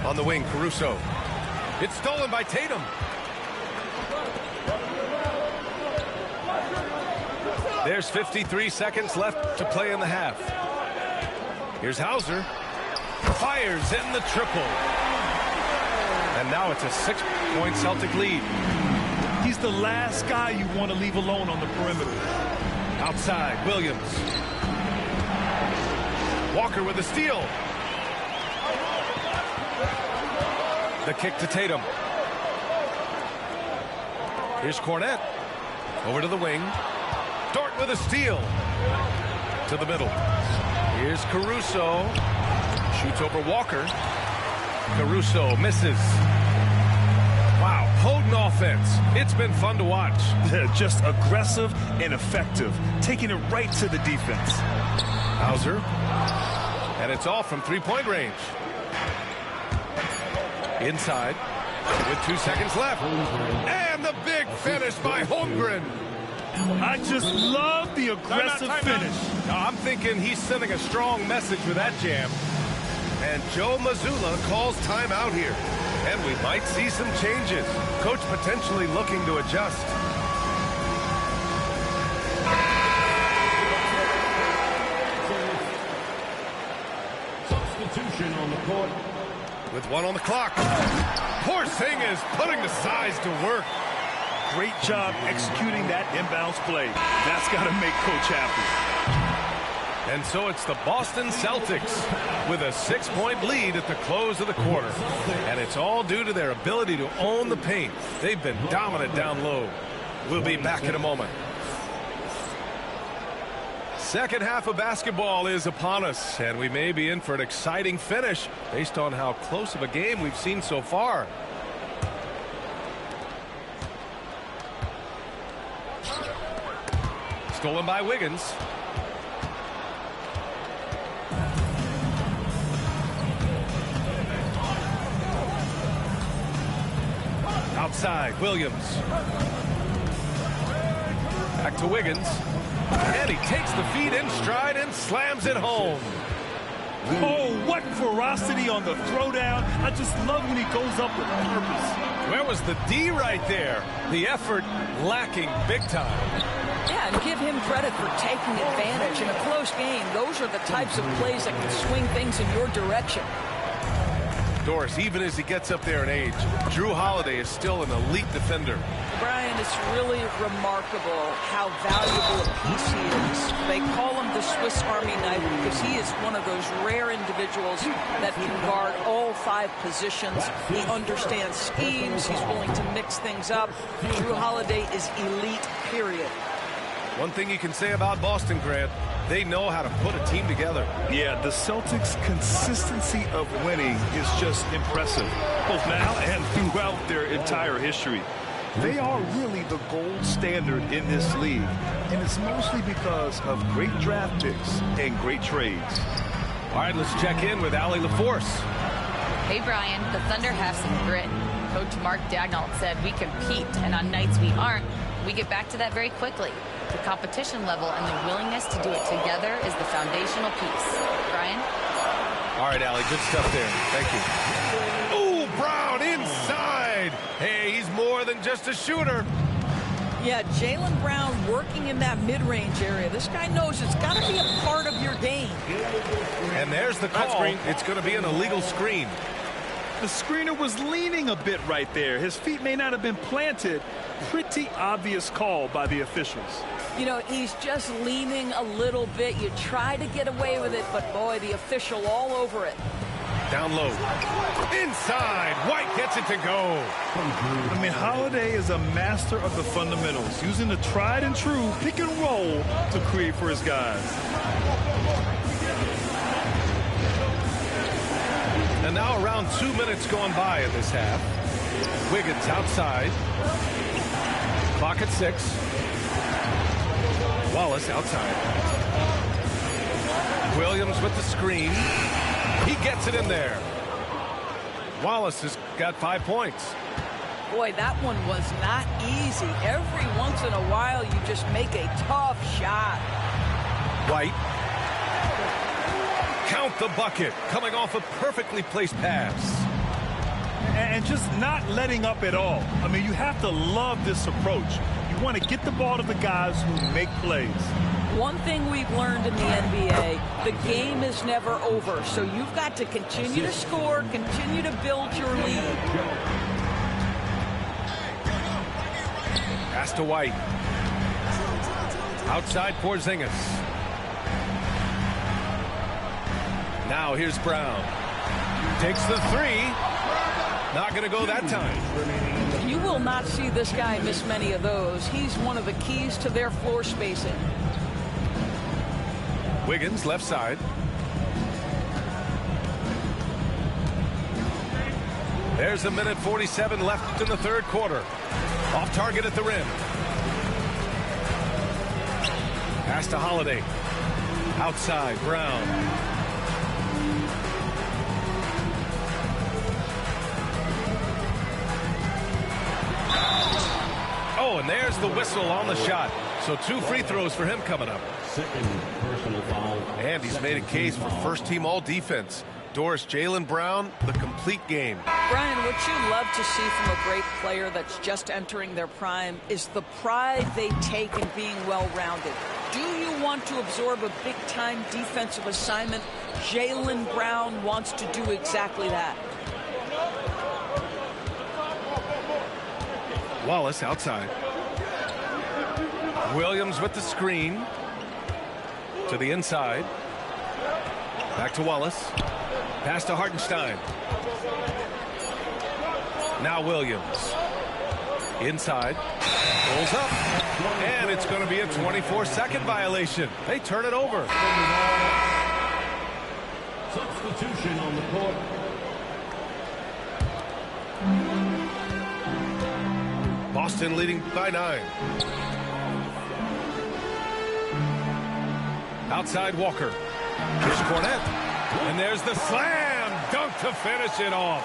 On the wing, Caruso. It's stolen by Tatum. There's 53 seconds left to play in the half. Here's Hauser. Fires in the triple. And now it's a 6-point Celtic lead. He's the last guy you want to leave alone on the perimeter. Outside, Williams. Walker with a steal. The kick to Tatum. Here's Cornette. Over to the wing. Dort with a steal. To the middle. Here's Caruso. Shoots over Walker. Caruso misses. Wow, potent offense. It's been fun to watch. Just aggressive and effective. Taking it right to the defense. Hauser. And it's all from 3-point range. Inside. With 2 seconds left. And the big finish by Holmgren. I just love the aggressive finish. I'm thinking he's sending a strong message with that jam. And Joe Mazzulla calls timeout here. And we might see some changes. Coach potentially looking to adjust. Substitution on the court. With 1 on the clock. Porzingis putting the size to work. Great job executing that inbounds play. That's got to make Coach happy. And so it's the Boston Celtics with a 6-point lead at the close of the quarter. And it's all due to their ability to own the paint. They've been dominant down low. We'll be back in a moment. Second half of basketball is upon us, and we may be in for an exciting finish based on how close of a game we've seen so far. Stolen by Wiggins. Outside, Williams. Back to Wiggins. And he takes the feed in stride and slams it home. Oh, what ferocity on the throwdown. I just love when he goes up with purpose. Where was the D right there? The effort lacking big time. Yeah, and give him credit for taking advantage. In a close game, those are the types of plays that can swing things in your direction. Doris, even as he gets up there in age, Drew Holiday is still an elite defender. Brian, it's really remarkable how valuable a piece he is. They call him the Swiss Army knife because he is one of those rare individuals that can guard all 5 positions. He understands schemes. He's willing to mix things up. Drew Holiday is elite, period. One thing you can say about Boston, Grant, they know how to put a team together. Yeah, the Celtics' consistency of winning is just impressive, both now and throughout their entire history. They are really the gold standard in this league, and it's mostly because of great draft picks and great trades. All right, let's check in with Allie LaForce. Hey, Brian, the Thunder have some grit. Coach Mark Daigneault said we compete, and on nights we aren't, we get back to that very quickly. The competition level and the willingness to do it together is the foundational piece. Brian? All right, Allie, good stuff there. Thank you. Ooh, Brown inside. Hey, he's more than just a shooter. Yeah, Jaylen Brown working in that mid-range area. This guy knows it's got to be a part of your game. And there's the call. It's going to be an illegal screen. The screener was leaning a bit right there. His feet may not have been planted. Pretty obvious call by the officials. You know, he's just leaning a little bit. You try to get away with it, but boy, the official all over it. Down low. Inside. White gets it to go. I mean, Holiday is a master of the fundamentals, using the tried and true pick and roll to create for his guys. And now around 2 minutes going by in this half. Wiggins outside. Clock at 6. Wallace outside. Williams with the screen. He gets it in there. Wallace has got 5 points. Boy, that one was not easy. Every once in a while, you just make a tough shot. White. Count the bucket. Coming off a perfectly placed pass. And just not letting up at all. I mean, you have to love this approach. You want to get the ball to the guys who make plays. One thing we've learned in the NBA, the game is never over. So you've got to continue to score, continue to build your lead. Pass to White. Outside Porzingis. Now here's Brown. Takes the three. Not going to go that time. You will not see this guy miss many of those. He's one of the keys to their floor spacing. Wiggins left side. There's 1:47 left in the third quarter. Off target at the rim. Pass to Holiday. Outside, Brown. Oh, and there's the whistle on the shot. So 2 free throws for him coming up. Second personal foul. And he's made a case for first-team all-defense. Doris, Jaylen Brown, the complete game. Brian, what you love to see from a great player that's just entering their prime is the pride they take in being well-rounded. Do you want to absorb a big-time defensive assignment? Jaylen Brown wants to do exactly that. Wallace outside. Williams with the screen. To the inside. Back to Wallace. Pass to Hartenstein. Now Williams. Inside. Pulls up. And it's going to be a 24-second violation. They turn it over. Substitution on the court. Boston leading by 9. Outside Walker. Here's Cornette. And there's the slam dunk to finish it off.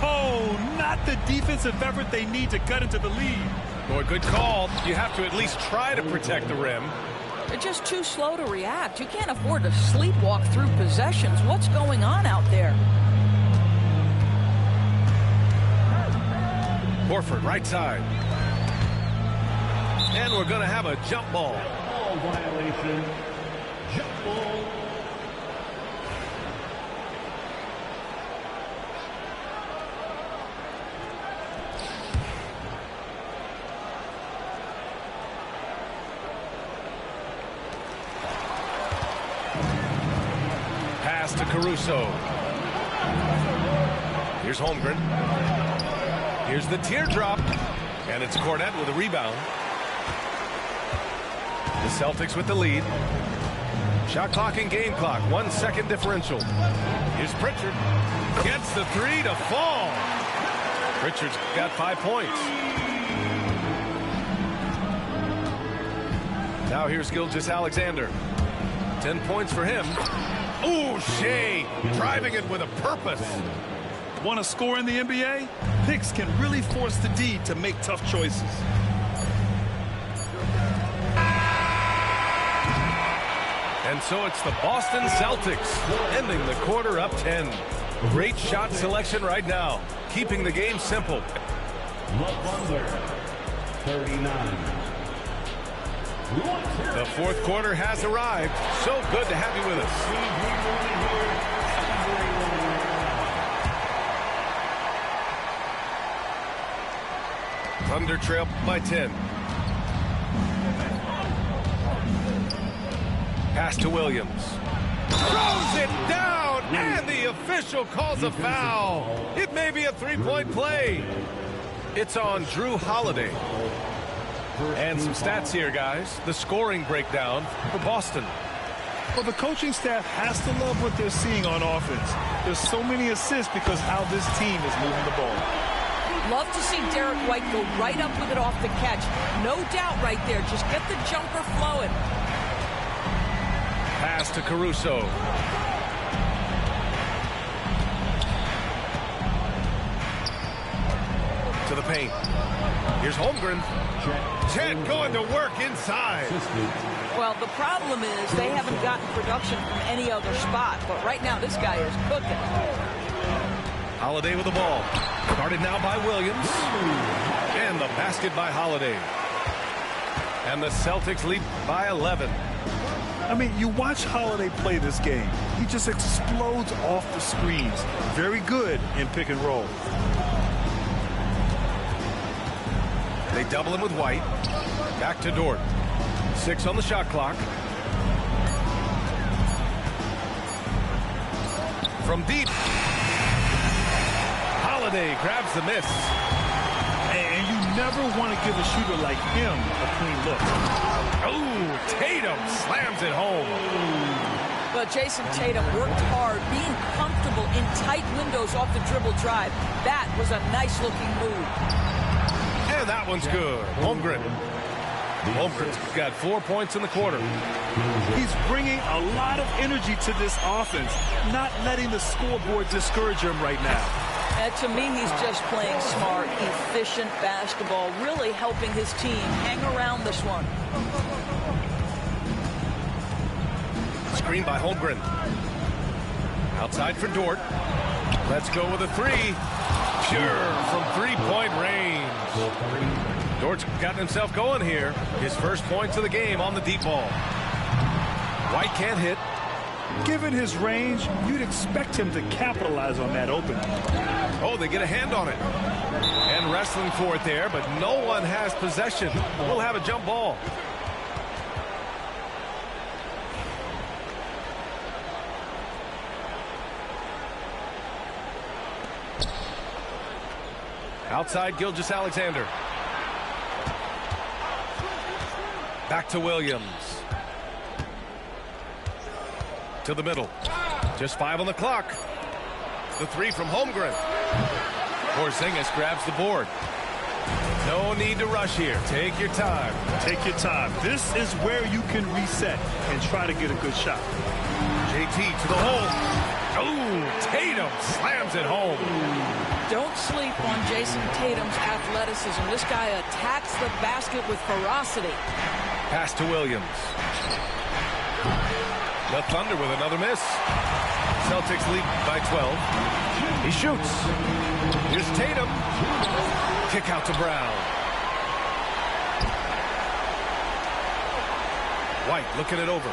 Oh, not the defensive effort they need to cut into the lead. Boy, good call. You have to at least try to protect the rim. They're just too slow to react. You can't afford to sleepwalk through possessions. What's going on out there? Horford, right side. And we're going to have a jump ball. Ball violation. Jump ball. Pass to Caruso. Here's Holmgren. Here's the teardrop. And it's Cornette with a rebound. The Celtics with the lead. Shot clock and game clock. 1 second differential. Here's Pritchard. Gets the three to fall. Pritchard's got 5 points. Now here's Gilgeous-Alexander. 10 points for him. Ooh, Shea driving it with a purpose. Want to score in the NBA? Picks can really force the D to make tough choices. And so it's the Boston Celtics ending the quarter up 10. Great shot selection right now, keeping the game simple. LeBron, 39. The fourth quarter has arrived. So good to have you with us. Thunder trail by 10. Pass to Williams. Throws it down, and the official calls a foul. It may be a three-point play. It's on Drew Holiday. And some stats here, guys. The scoring breakdown for Boston. Well, the coaching staff has to love what they're seeing on offense. There's so many assists because how this team is moving the ball. Love to see Derek White go right up with it off the catch. No doubt right there. Just get the jumper flowing. Pass to Caruso. To the paint. Here's Holmgren. Chet going to work inside. Well, the problem is they haven't gotten production from any other spot. But right now, this guy is cooking. Holiday with the ball. Guarded now by Williams. And the basket by Holiday. And the Celtics lead by 11. I mean, you watch Holiday play this game. He just explodes off the screens. Very good in pick and roll. They double him with White. Back to Dort. 6 on the shot clock. From deep. Holiday grabs the miss. And you never want to give a shooter like him a clean look. Oh, Tatum slams it home. But Jason Tatum worked hard, being comfortable in tight windows off the dribble drive. That was a nice-looking move. And that one's good. Holmgren. Holmgren's got 4 points in the quarter. He's bringing a lot of energy to this offense, not letting the scoreboard discourage him right now. And to me, he's just playing smart, efficient basketball, really helping his team hang around this one. Screen by Holmgren. Outside for Dort. Let's go with a three. Pure from three-point range. Dort's gotten himself going here. His first points of the game on the deep ball. White can't hit. Given his range, you'd expect him to capitalize on that opening. Oh, they get a hand on it. And wrestling for it there, but no one has possession. We'll have a jump ball. Outside, Gilgeous-Alexander. Back to Williams. To the middle. Just 5 on the clock. The three from Holmgren. Porzingis grabs the board. No need to rush here. Take your time. Take your time. This is where you can reset and try to get a good shot. JT to the hole. Oh, Tatum slams it home. Don't sleep on Jason Tatum's athleticism. This guy attacks the basket with ferocity. Pass to Williams. The Thunder with another miss. Celtics lead by 12. He shoots. Here's Tatum. Kick out to Brown. White looking it over.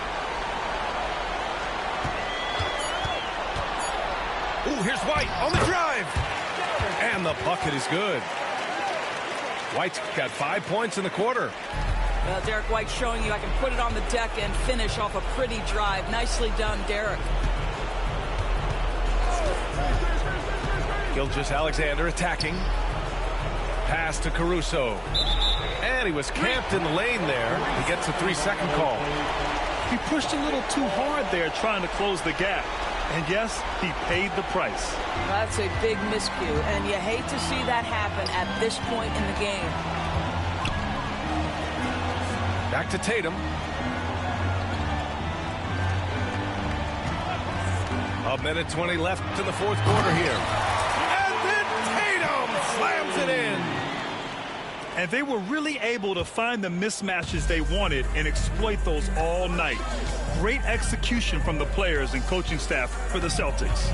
Ooh, here's White on the drive. And the bucket is good. White's got 5 points in the quarter. Derek White showing you I can put it on the deck and finish off a pretty drive. Nicely done, Derek. Gilgeous-Alexander attacking. Pass to Caruso. And he was camped in the lane there. He gets a 3-second call. He pushed a little too hard there trying to close the gap. And yes, he paid the price. That's a big miscue, and you hate to see that happen at this point in the game. Back to Tatum. A minute 20 left in the fourth quarter here. And then Tatum slams it in. And they were really able to find the mismatches they wanted and exploit those all night. Great execution from the players and coaching staff for the Celtics.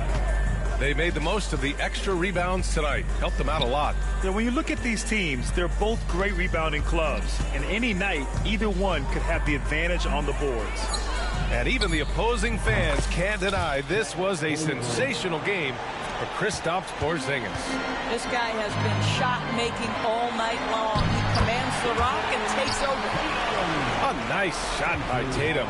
They made the most of the extra rebounds tonight. Helped them out a lot. Yeah, when you look at these teams, they're both great rebounding clubs. And any night, either one could have the advantage on the boards. And even the opposing fans can't deny this was a sensational game for Kristaps Porzingis. This guy has been shot-making all night long. He commands the rock and takes over. A nice shot by Tatum.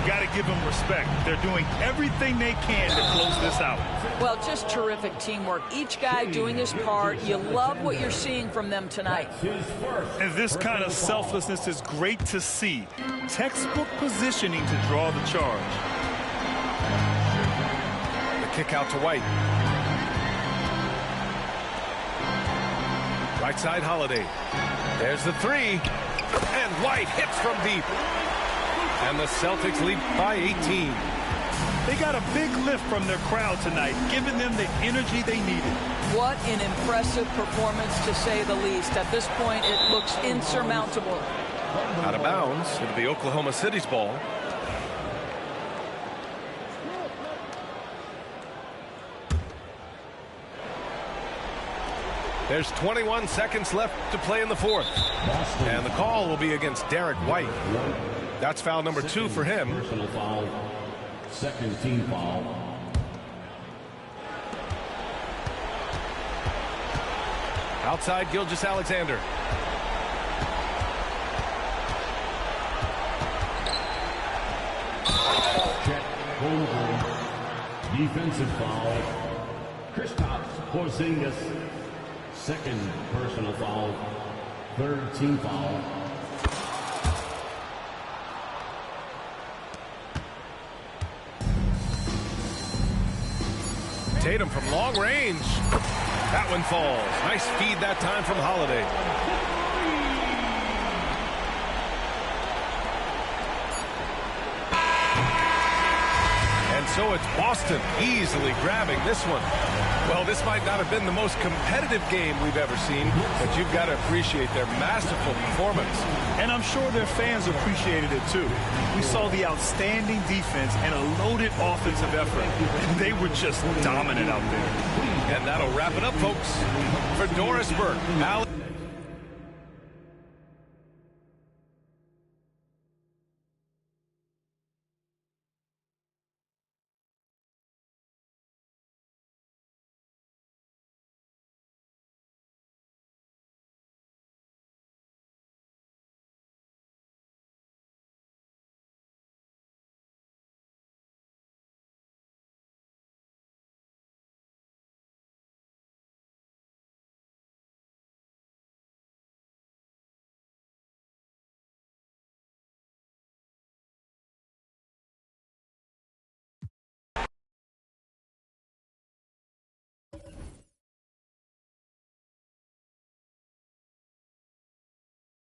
Got to give them respect. They're doing everything they can to close this out. Well, just terrific teamwork. Each guy doing his part. You love what you're seeing from them tonight. And this kind of selflessness is great to see. Textbook positioning to draw the charge. The kick out to White. Right side, Holiday. There's the three. And White hits from deep. And the Celtics lead by 18. They got a big lift from their crowd tonight, giving them the energy they needed. What an impressive performance, to say the least. At this point, it looks insurmountable. Out of bounds into the Oklahoma City's ball. There's 21 seconds left to play in the fourth. And the call will be against Derek White. That's foul number 2 for him. Personal foul. Second team foul. Outside, Gilgeous-Alexander. Chet Holmgren. Defensive foul. Kristaps Porzingis. Second personal foul. Third team foul. Tatum from long range. That one falls. Nice feed that time from Holiday. And so it's Boston easily grabbing this one. Well, this might not have been the most competitive game we've ever seen, but you've got to appreciate their masterful performance. And I'm sure their fans appreciated it too. We saw the outstanding defense and a loaded offensive effort. They were just dominant out there. And that'll wrap it up, folks. For Doris Burke,